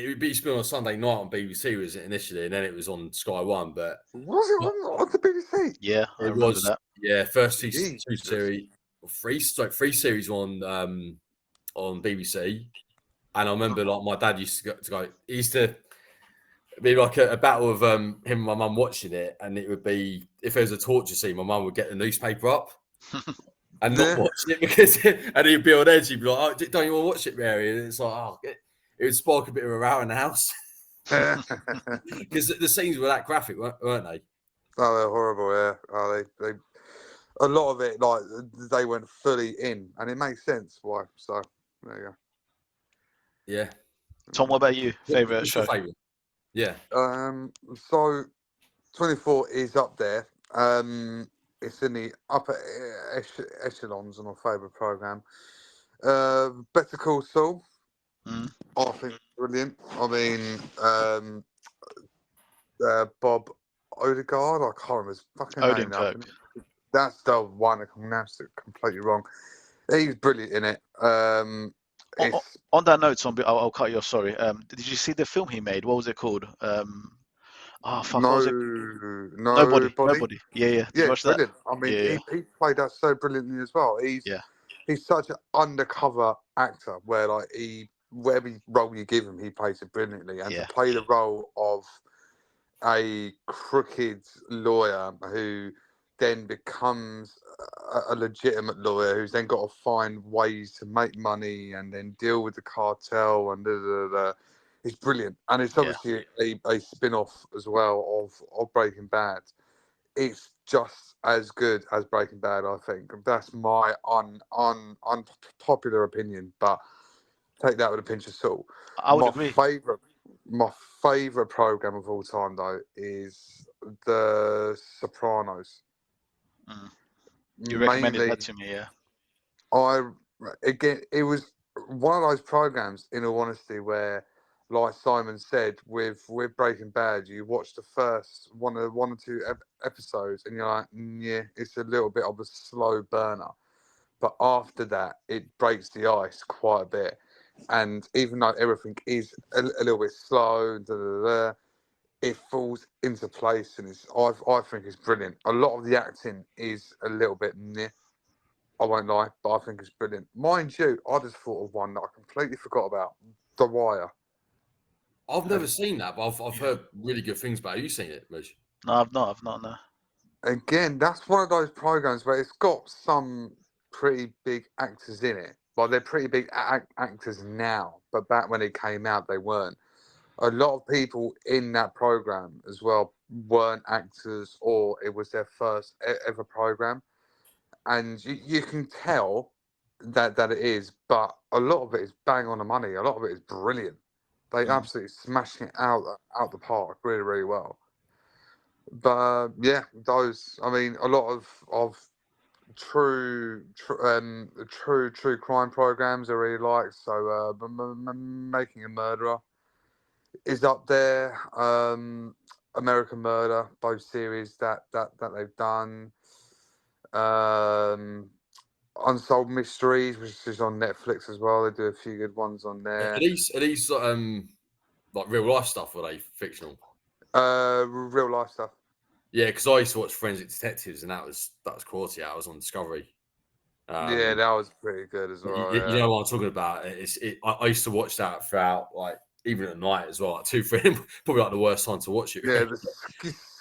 would be on a Sunday night on BBC, was it initially, and then it was on Sky One. But was it on the BBC? Yeah, I remember that. Yeah, first two series, three series on BBC, and I remember like my dad used to go. He used to be like a battle of him and my mum watching it, and it would be if there was a torture scene, my mum would get the newspaper up. And not watching it because, and he'd be on edge. He'd be like, "Oh, don't you want to watch it, Mary?" And it's like, it would spark a bit of a row in the house because the scenes were that graphic, weren't they? Oh, they're horrible. Yeah, they a lot of it like they went fully in, and it makes sense why. So there you go. Yeah. Tom, what about you? Favorite show? Favorite? Yeah. So 24 is up there. It's in the upper echelons on my favourite programme. Better Call Saul. I think it's brilliant. I mean, Bob Odegaard. I can't remember his fucking name now. That's the one. I pronounced it completely wrong. He's brilliant in it. On that note, Tom, I'll cut you off. Sorry. Did you see the film he made? What was it called? Nobody. Yeah. Did you watch brilliant. That? I mean, he played that so brilliantly as well. He's such an undercover actor where like whatever role you give him, he plays it brilliantly. And to play the role of a crooked lawyer who then becomes a legitimate lawyer who's then got to find ways to make money and then deal with the cartel and it's brilliant. And it's obviously a spin-off as well of Breaking Bad. It's just as good as Breaking Bad, I think. That's my unpopular opinion, but take that with a pinch of salt. I would agree. My favourite program of all time, though, is The Sopranos. You recommended that to me, yeah. It was one of those programs, in all honesty, where, like Simon said, with Breaking Bad, you watch the first one or two episodes, and you're like, yeah, it's a little bit of a slow burner. But after that, it breaks the ice quite a bit. And even though everything is a little bit slow, it falls into place, and I think it's brilliant. A lot of the acting is a little bit I won't lie, but I think it's brilliant. Mind you, I just thought of one that I completely forgot about, The Wire. I've never seen that, but I've heard really good things about it. Have you seen it, Mitch? No, I've not, no. Again, that's one of those programs where it's got some pretty big actors in it. Well, they're pretty big actors now, but back when it came out, they weren't. A lot of people in that program as well weren't actors, or it was their first ever program. And you can tell that it is, but a lot of it is bang on the money. A lot of it is brilliant. They absolutely smashing it out the park really, really well. But those. I mean, a lot of true crime programs I really like. So, Making a Murderer is up there. American Murder, both series that they've done. Unsolved Mysteries, which is on Netflix as well. They do a few good ones on there. Are these like real life stuff, or are they fictional? Real life stuff. Yeah, because I used to watch Forensic Detectives, and that was quality. I was on Discovery. Yeah, that was pretty good as well. You know what I'm talking about? I used to watch that throughout, like even at night as well. Like 2, 3, probably like the worst time to watch it. Yeah, the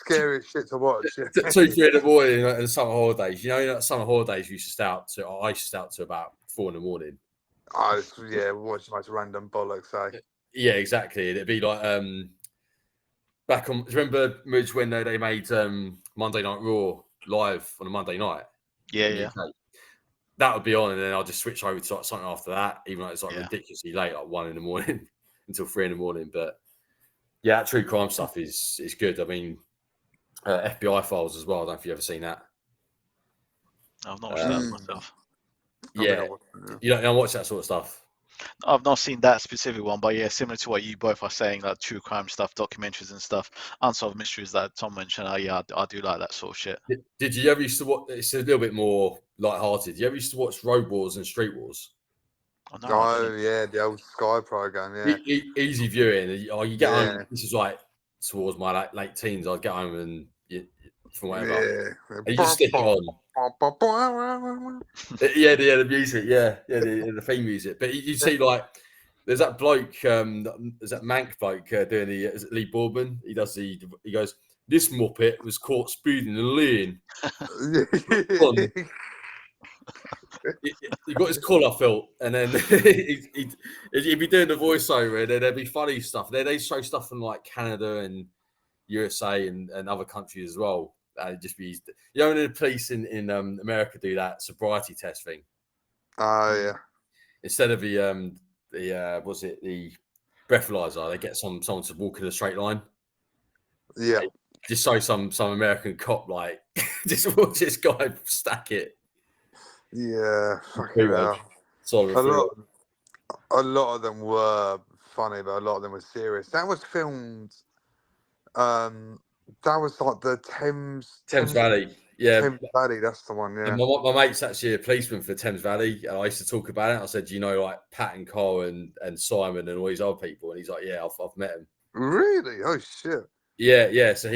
scariest shit to watch. 2, 3 in the morning in the summer holidays. You know, summer holidays I used to stay out to about 4 in the morning. Yeah, watch the most random bollocks. Yeah, exactly. It'd be like back on. Remember, Midge, when they made Monday Night Raw live on a Monday night? Yeah, in the yeah, UK? That would be on, and then I'll just switch over to like something after that, even though it's like yeah. ridiculously late, like 1 a.m. until 3 a.m. But yeah, that true crime stuff is good. I mean, FBI Files as well. I don't know if you've ever seen that. I've not watched that myself. Yeah, you don't watch that sort of stuff. I've not seen that specific one, but yeah, similar to what you both are saying, like true crime stuff, documentaries and stuff, unsolved mysteries that Tom mentioned. Yeah, I do like that sort of shit. Did you ever used to watch? It's a little bit more light-hearted. You ever used to watch Road Wars and Street Wars? Oh yeah, the old Sky program. Yeah, Easy viewing. You get home. This is like towards my late teens. I'd get home and from whatever. Yeah, and you just stick it on. Yeah, the music. Yeah, the theme music. But you see, like, there's that bloke. There's that Mank bloke doing the. Is it Lee Boardman? He does the. He goes. This muppet was caught speeding and lean. He got his collar felt, and then he'd be doing the voiceover, and then there'd be funny stuff. They show stuff from like Canada and USA and other countries as well. It'd just be, when the police in America do that sobriety test thing. Oh yeah. Instead of the breathalyzer, they get someone to walk in a straight line. Yeah. Just so some American cop like just watch this guy stack it. Yeah, fucking hell. A lot of them were funny, but a lot of them were serious. That was filmed. That was like the Thames Valley. Yeah, Thames Valley. That's the one. Yeah. And my mate's actually a policeman for Thames Valley, and I used to talk about it. I said, like Pat and Cole and Simon and all these other people, and he's like, yeah, I've met him. Really? Oh shit. Yeah. So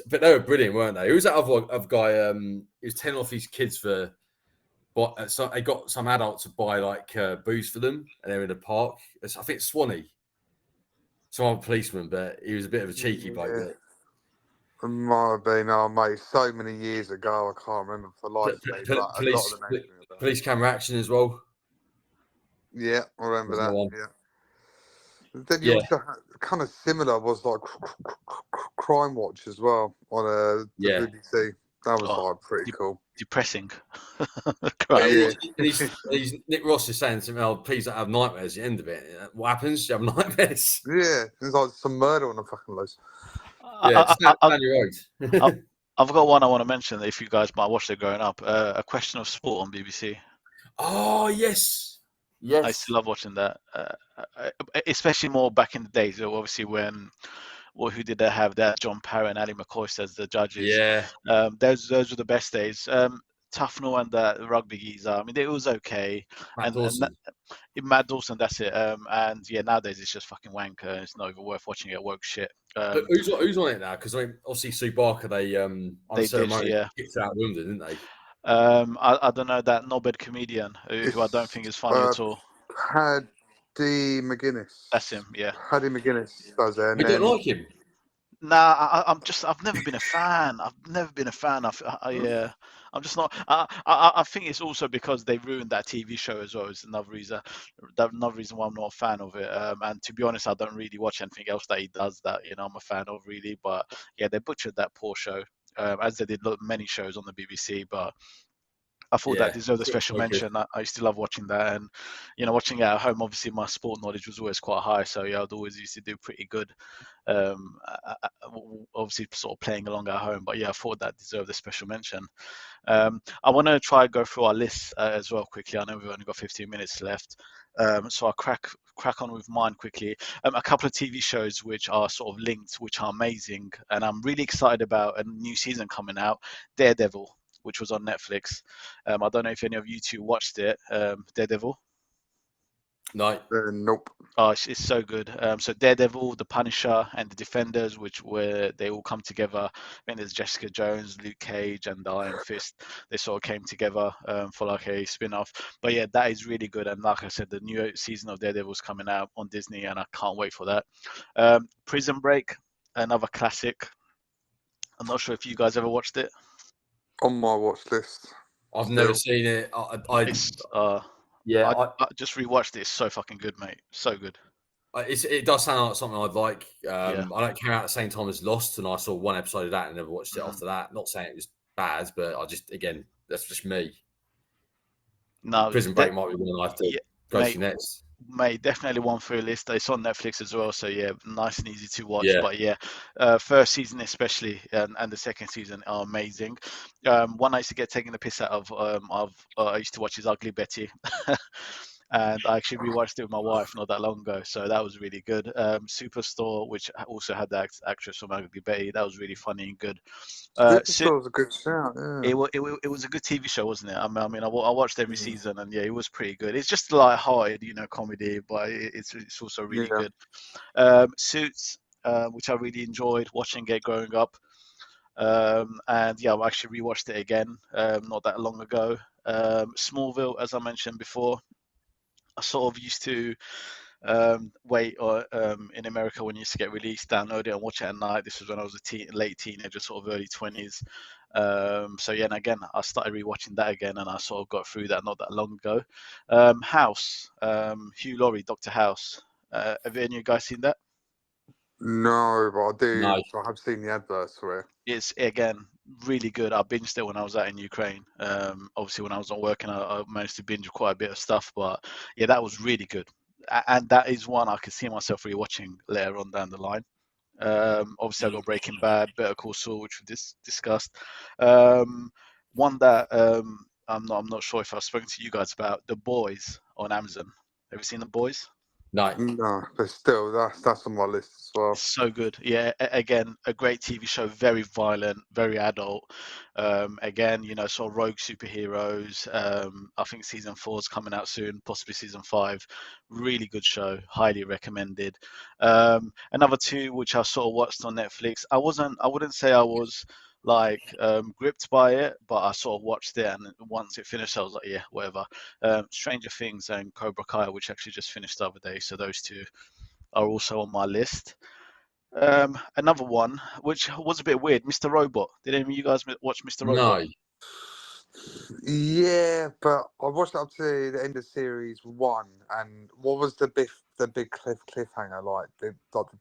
but they were brilliant, weren't they? Who was that other guy? He was telling off his kids for. But so they got some adults to buy like booze for them, and they're in the park. I think it's Swanee, some other policeman, but he was a bit of a cheeky bloke. It might have been, mate, so many years ago. I can't remember for life. Police camera action as well. Yeah, I remember that. Yeah. Then you also had, kind of similar was like Crime Watch as well on the BBC. That was like pretty cool. Depressing. He's Nick Ross is saying to me, "Oh, please don't have nightmares." At the end of it, what happens? You have nightmares. Yeah, there's like some murder on the fucking loose. Down your road. I've got one I want to mention. If you guys might watch it growing up, A Question of Sport on BBC. Oh yes. I used to love watching that, especially more back in the days. Obviously, when. Well, who did they have there? John Parry and Ali McCoy as the judges. Yeah. Those were the best days. Tufnell and the rugby geezer. I mean, it was okay. Matt Dawson. Matt Dawson, that's it. And yeah, nowadays it's just fucking wanker. It's not even worth watching it. Woke shit. But who's on it now? Because I mean, obviously Sue Barker, they kicked out Wimbledon, didn't they? I don't know, that knobhead comedian who I don't think is funny at all. Paddy McGuinness. That's him, yeah. Paddy McGuinness does it. You don't like him? Nah, I've never been a fan. I'm just not. I think it's also because they ruined that TV show as well. Is another reason why I'm not a fan of it. And to be honest, I don't really watch anything else that he does that I'm a fan of really. But yeah, they butchered that poor show, as they did many shows on the BBC. But I thought that deserved a special mention. I used to love watching that, and watching it at home. Obviously, my sport knowledge was always quite high, so I'd always used to do pretty good. Obviously, sort of playing along at home, but yeah, I thought that deserved a special mention. I want to try and go through our list as well quickly. I know we've only got 15 minutes left, so I'll crack on with mine quickly. A couple of TV shows which are sort of linked, which are amazing, and I'm really excited about a new season coming out. Daredevil, which was on Netflix. I don't know if any of you two watched it, Daredevil. No. Nope. Oh, it's so good. So Daredevil, The Punisher, and The Defenders, where they all come together. I think there's Jessica Jones, Luke Cage, and the Iron Fist. They sort of came together for like a spin-off. But yeah, that is really good. And like I said, the new season of Daredevil is coming out on Disney, and I can't wait for that. Prison Break, another classic. I'm not sure if you guys ever watched it. On my watch list. I've never seen it. Yeah, I just rewatched it. It's so fucking good, mate. So good. it does sound like something I'd like. Yeah. I don't care at the same time as Lost, and I saw one episode of that and never watched it after that. Not saying it was bad, but I just, again, that's just me. No, Prison Break might be one I have to yeah, go mate. to next. Mate, definitely one for a list. It's on Netflix as well, so yeah, nice and easy to watch. Yeah. But yeah, first season especially, and the second season are amazing. One I used to get taken the piss out of, I used to watch is Ugly Betty, and I actually rewatched it with my wife not that long ago, so that was really good. Superstore, which also had the actress from Ugly Betty, that was really funny and good. Superstore was a good shout. Yeah. It was a good TV show, wasn't it? I mean, I watched every season, and yeah, it was pretty good. It's just light-hearted, comedy, but it's also really good. Suits, which I really enjoyed watching it growing up, and yeah, I actually rewatched it again not that long ago. Smallville, as I mentioned before, I sort of used to wait in America when it used to get released, download it and watch it at night. This was when I was a late teenager, sort of early 20s. So yeah, and again, I started rewatching that again, and I sort of got through that not that long ago. House, Hugh Laurie, Dr. House. Have any of you guys seen that? No, but I do. No. I have seen the adverts for it. It's again really good. I binged it when I was out in Ukraine. Obviously, when I was not working, I managed to binge quite a bit of stuff. But yeah, that was really good, and that is one I could see myself rewatching later on down the line. Obviously, I got Breaking Bad, Better Call Saul, which we discussed. One that I'm not sure if I've spoken to you guys about, The Boys on Amazon. Have you seen The Boys? No, but still, that's on my list as well. It's so good. Yeah, again, a great TV show, very violent, very adult. Again, sort of rogue superheroes. I think season 4 is coming out soon, possibly season 5. Really good show, highly recommended. Another two which I sort of watched on Netflix. I wouldn't say I was like gripped by it, but I sort of watched it, and once it finished, I was like, yeah, whatever. Stranger Things and Cobra Kai, which actually just finished the other day. So those two are also on my list. Another one, which was a bit weird, Mr. Robot. Did any of you guys watch Mr. Robot? No. Yeah, but I watched up to the end of series 1, and what was the big cliffhanger? Like the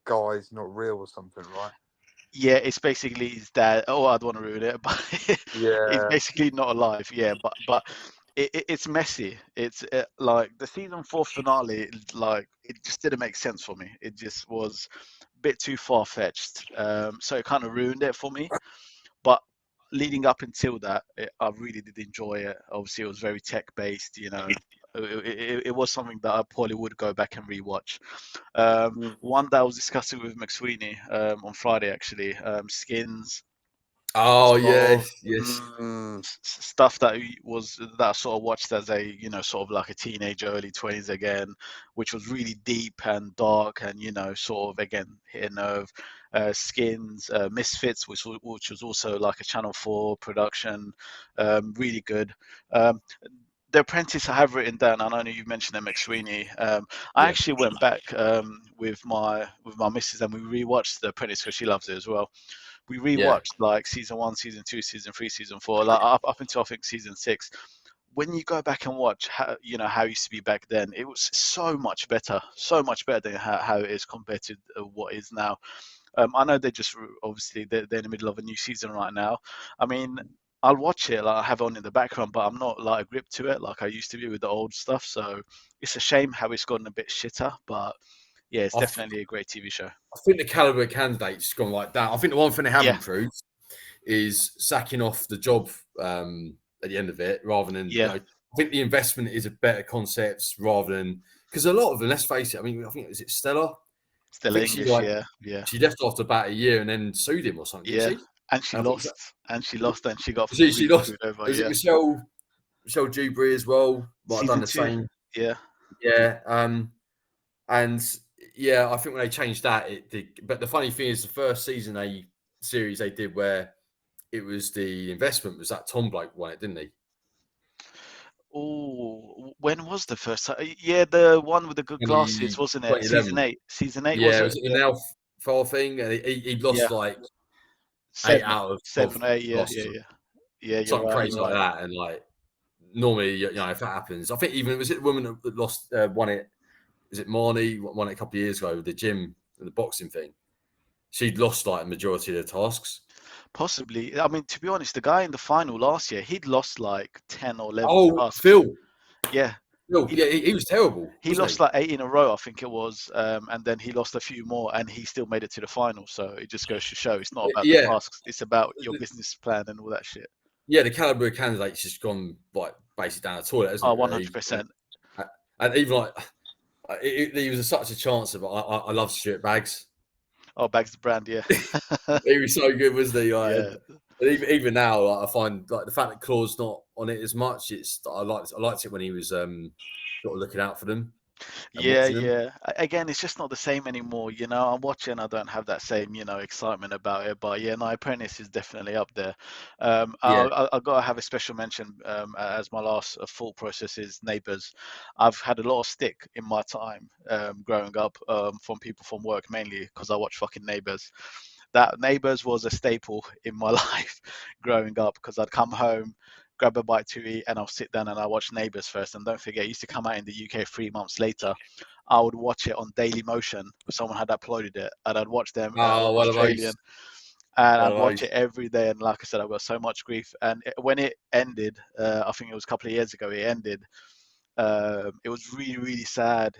guy's not real or something, right? Yeah, it's basically his dad. Oh, I don't want to ruin it, but he's basically not alive. Yeah, but it's messy. It's like the season 4 finale. Like it just didn't make sense for me. It just was a bit too far fetched. So it kind of ruined it for me. But leading up until that, I really did enjoy it. Obviously, it was very tech based. It was something that I probably would go back and rewatch. One that I was discussing with McSweeney on Friday, actually, Skins. Oh, yes. Stuff that I sort of watched as a sort of like a teenager, early 20s again, which was really deep and dark, and sort of again hit a nerve. Skins, Misfits, which was also like a Channel 4 production, really good. The Apprentice I have written down. I know you mentioned them, McSweeney. I actually went back with my missus, and we rewatched The Apprentice because she loves it as well. We rewatched like season 1, season 2, season 3, season 4, like up until I think season 6. When you go back and watch how it used to be back then, it was so much better than how it is compared to what is now. I know they're in the middle of a new season right now. I mean, I'll watch it, like I have it on in the background, but I'm not like gripped to it like I used to be with the old stuff. So it's a shame how it's gotten a bit shitter, but yeah, it's definitely a great TV show. I think the caliber of candidates gone like that. I think the one thing they haven't improved is sacking off the job at the end of it, rather than I think the investment is a better concept rather than, because a lot of them, let's face it, I mean, I think, is it Stella? Stella English, She left after about a year and then sued him or something, didn't she? And she lost, and she got she lost. Was it Michelle Dewberry as well? Might have done the same. Yeah. And yeah, I think when they changed that, it did. But the funny thing is, the first series they did where it was the investment was that Tom bloke won it, didn't he? Oh, when was the first time? Yeah, the one with the good glasses, wasn't it? Season 8. Yeah, was it the Now File thing? And he lost like 7 out of 7 or 8. Yeah, something crazy like that, and like normally, you know, if that happens, I think even was it the woman that lost won it? Is it Marnie won it a couple of years ago? The gym, the boxing thing. She'd lost like a majority of the tasks. Possibly. I mean, to be honest, the guy in the final last year, he'd lost like 10 or 11 Oh, tasks. Phil. Yeah. Phil, He- yeah, he was terrible. He wasn't lost like 8 in a row, I think it was, and then he lost a few more, and he still made it to the final. So it just goes to show it's not about the Yeah. tasks; it's about your business plan and all that shit. Yeah, the caliber of candidates just gone like basically down the toilet, hasn't Oh, it? Really? 100%. And even like he was such a chance of it. I love Stuart Baggs. Oh, Bags the brand, yeah. He was so good, wasn't he? Like, Yeah. and even now, like, I find like the fact that Claw's not on it as much. I liked it when he was sort of looking out for them. and Yeah, watching them. yeah. Again, it's just not the same anymore. You know, I'm watching, I don't have that same, excitement about it. But yeah, no, Apprentice is definitely up there. Yeah. I've got to have a special mention as my last thought process is Neighbours. I've had a lot of stick in my time growing up from people from work, mainly because I watch fucking Neighbours. That Neighbours was a staple in my life growing up because I'd come home, grab a bite to eat, and I'll sit down and I watch Neighbours first. And don't forget, it used to come out in the UK 3 months later. I would watch it on Daily Motion. Someone had uploaded it, and I'd watch them Oh, one of Australian, those. and One I'd of watch those. it every day. And like I said, I've got so much grief. And when it ended, I think it was a couple of years ago, it ended. It was really, really sad.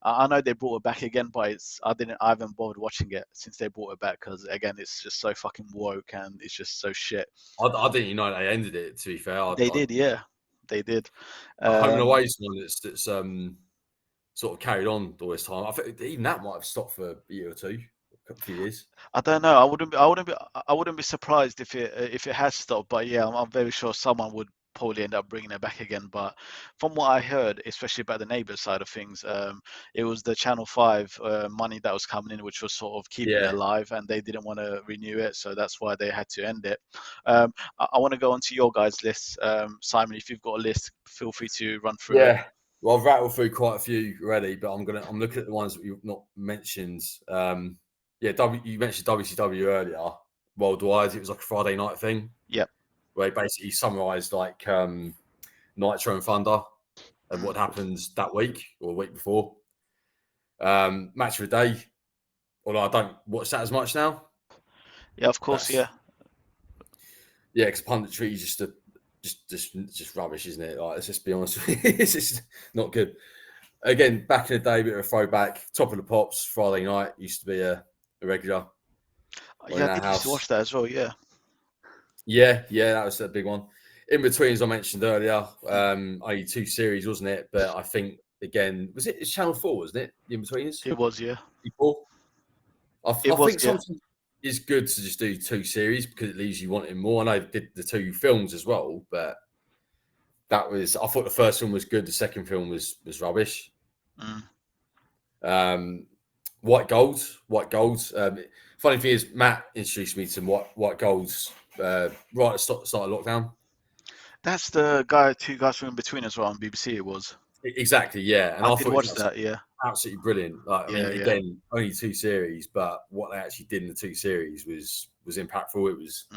I know they brought it back again, but I haven't bothered watching it since they brought it back because again, it's just so fucking woke and it's just so shit. I didn't even know they ended it. To be fair, They did, yeah, they did. Home and Away is one that's sort of carried on all this time. I think even that might have stopped for a year or two, a few years. I don't know. I wouldn't be surprised if it has stopped. But yeah, I'm very sure someone would probably end up bringing it back again. But from what I heard, especially about the Neighbours side of things, it was the Channel 5 money that was coming in, which was sort of keeping it Yeah. alive, and they didn't want to renew it, so that's why they had to end it. I want to go on to your guys' lists. Simon, if you've got a list, feel free to run through it. Yeah. Well, I've rattled through quite a few already, but I'm looking at the ones that you've not mentioned. You mentioned WCW earlier. Worldwide, it was like a Friday night thing. Yep. Where they basically summarised like Nitro and Thunder and what happens that week or the week before. Match of the day. Although I don't watch that as much now. Yeah, of course. Yeah. Yeah, because punditry is just rubbish, isn't it? Like, let's just be honest with you. It's just not good. Again, back in the day, a bit of a throwback. Top of the Pops, Friday night used to be a regular. Yeah, I did used to watch that as well. Yeah. Yeah, that was a big one. In between, as I mentioned earlier, only 2 series, wasn't it? But I think again, it's Channel 4, wasn't it? In betweens. It was, yeah. Before. I think yeah. sometimes it's good to just do 2 series because it leaves you wanting more. I know they did the 2 films as well, but I thought the first film was good. The second film was rubbish. White Gold. Funny thing is, Matt introduced me to White Gold's right at the start of lockdown. That's the guy, 2 guys from In Between as well on BBC. It was exactly, yeah. And I I did thought watch that. Yeah, absolutely brilliant. Like, I mean, again, only 2 series, but what they actually did in the 2 series was impactful. It was,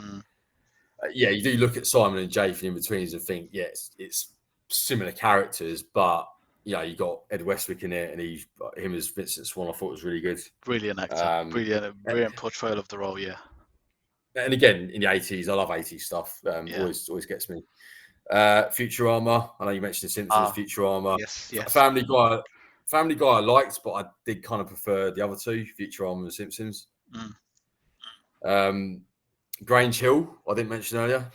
you do look at Simon and Jay from In Betweens and think, yes, it's similar characters, but you got Ed Westwick in it, and him as Vincent Swan. I thought was really good. Brilliant actor, brilliant portrayal of the role. Yeah. And again, in the 80s, I love 80s stuff. Always gets me. Futurama. I know you mentioned The Simpsons. Futurama. Yes. Family Guy I liked, but I did kind of prefer the other 2, Futurama and The Simpsons. Grange Hill, I didn't mention earlier.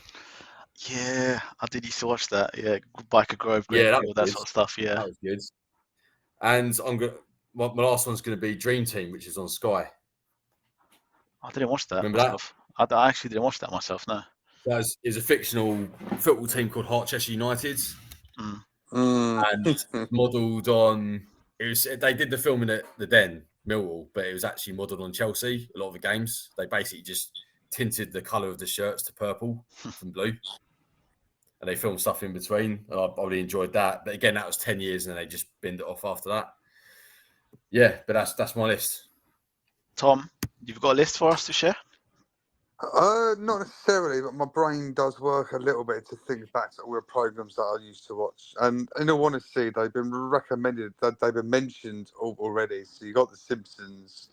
Yeah, I did used to watch that. Yeah, Biker Grove, Grange Hill, that sort of stuff. Yeah, that was good. And my last one's going to be Dream Team, which is on Sky. I didn't watch that. Remember myself. That? I actually didn't watch that myself. No. It's a fictional football team called Harchester United, and modelled on. They did the film in the Den, Millwall, but it was actually modelled on Chelsea. A lot of the games, they basically just tinted the colour of the shirts to purple and blue, and they filmed stuff in between. And I really enjoyed that. But again, that was 10 years, and then they just binned it off after that. Yeah, but that's my list. Tom, you've got a list for us to share? Not necessarily, but my brain does work a little bit to think back to all the programs that I used to watch. And in all honesty, they've been recommended, that they've been mentioned already. So you got The Simpsons,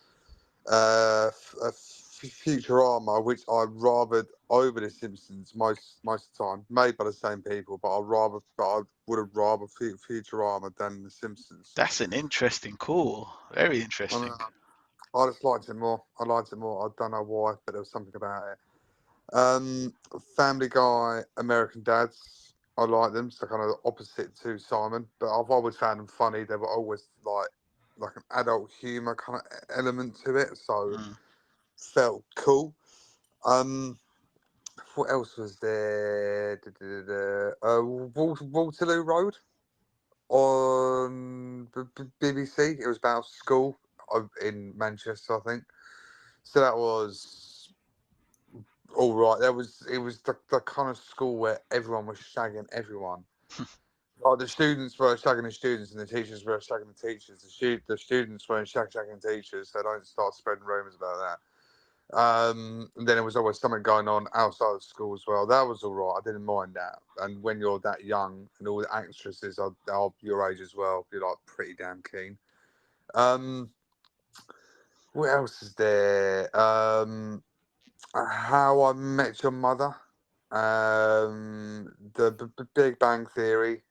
Futurama, which I rathered over The Simpsons most of the time, made by the same people, but I would have rather Futurama than The Simpsons. That's an interesting call. Very interesting. I just liked it more. I don't know why, but there was something about it. Family Guy, American Dads, I like them. So kind of opposite to Simon, but I've always found them funny. They were always like an adult humor kind of element to it, so felt cool. What else was there? Waterloo Road on BBC. It was about school in Manchester, I think. So that was all right. It was the kind of school where everyone was shagging everyone. Like the students were shagging the students, and the teachers were shagging the teachers. The students weren't shagging teachers, so don't start spreading rumours about that. And then there was always something going on outside of school as well. That was all right. I didn't mind that. And when you're that young, and all the actresses are your age as well, you're like pretty damn keen. What else is there? How I Met Your Mother, the Big Bang Theory.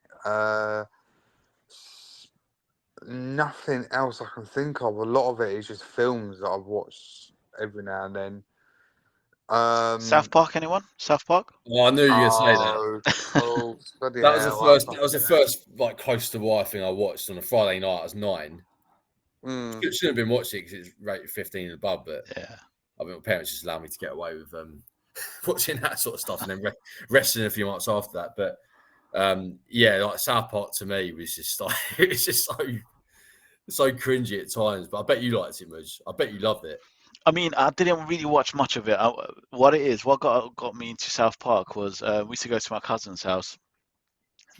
Nothing else I can think of. A lot of it is just films that I've watched every now and then. South Park, anyone? South Park? Oh, I knew you were going to say that. Cool. That was the first like close to wire thing I watched on a Friday night. I was 9. Shouldn't have been watching it because it's rated 15 and above, but yeah, I mean, my parents just allowed me to get away with watching that sort of stuff and then resting a few months after that. But yeah, like South Park to me was just like it's just so cringy at times. But I bet you liked it, Mudge. I bet you loved it. I mean, I didn't really watch much of it. What got me into South Park was we used to go to my cousin's house.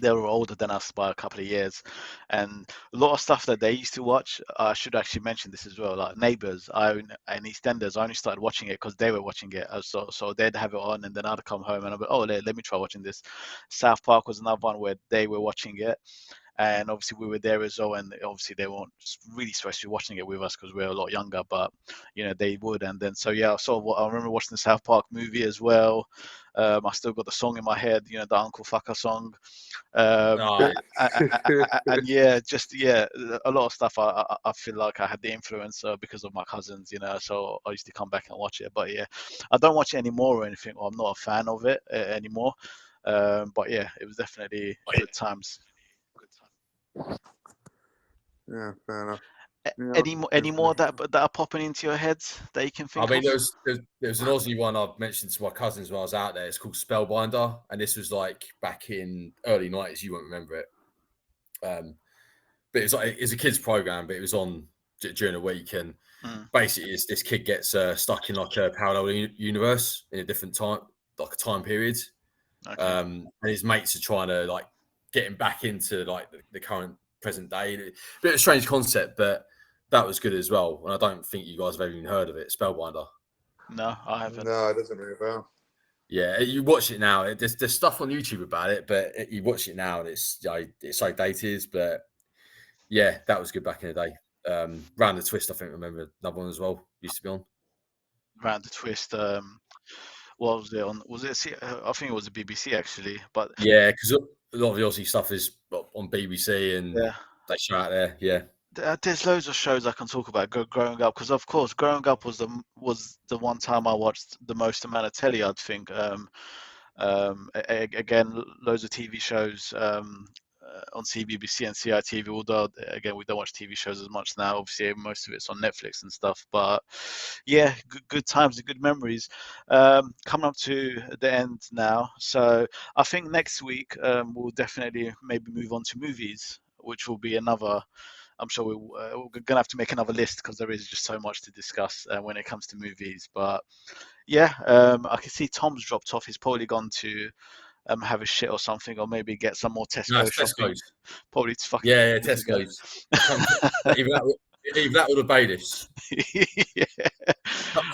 They were older than us by a couple of years, and a lot of stuff that they used to watch. I should actually mention this as well. Like Neighbours, and EastEnders. I only started watching it because they were watching it. So they'd have it on, and then I'd come home and I'd be, oh, let me try watching this. South Park was another one where they were watching it. And obviously we were there as well, and obviously they weren't really supposed to be watching it with us because we were a lot younger, but they would. And then I remember watching the South Park movie as well. I still got the song in my head, the Uncle Fucker song. And a lot of stuff I feel like I had the influence because of my cousins, so I used to come back and watch it. But yeah, I don't watch it anymore or anything, or I'm not a fan of it anymore. But yeah, it was definitely good times. Yeah, fair enough. Any more that are popping into your heads that you can think of? I mean, there's an Aussie one I've mentioned to my cousins when I was out there. It's called Spellbinder, and this was like back in early 90s. You won't remember it, but it's a kids program, but it was on during the week, and basically, this kid gets stuck in like a parallel universe in a different time, like a time period, and his mates are trying to like get him back into like the current present day. A bit of a strange concept, but that was good as well. And I don't think you guys have ever even heard of it, Spellbinder. No, I haven't. No, it doesn't ring a bell. Yeah, you watch it now. There's stuff on YouTube about it, but you watch it now and it's so dated. But yeah, that was good back in the day. Round the Twist, I think, remember another one as well. Used to be on. Round the Twist. What was it on? Was it? I think it was the BBC actually. But yeah, because a lot of the Aussie stuff is on BBC and they show out there. Yeah. There's loads of shows I can talk about growing up, because of course growing up was the one time I watched the most amount of telly, I'd think. Again, loads of TV shows on CBBC and CITV, although again we don't watch TV shows as much now. Obviously most of it's on Netflix and stuff, but yeah, good times and good memories. Coming up to the end now, so I think next week we'll definitely maybe move on to movies, which will be another, I'm sure we're going to have to make another list because there is just so much to discuss when it comes to movies. But yeah, I can see Tom's dropped off. He's probably gone to have a shit or something, or maybe get some more Tesco shopping. Probably to fucking Tesco's. Either that or the Bailiffs. Yeah.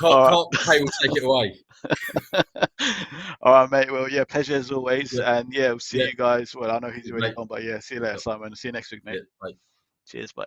Can't pay will take it away. All right, mate. Well, yeah, pleasure as always. Yeah. And yeah, we'll see Yeah. you guys. Well, I know he's Cheers, already mate. gone, but yeah, see you later, Yep. Simon. See you next week, mate. Yeah, bye. Cheers, bye.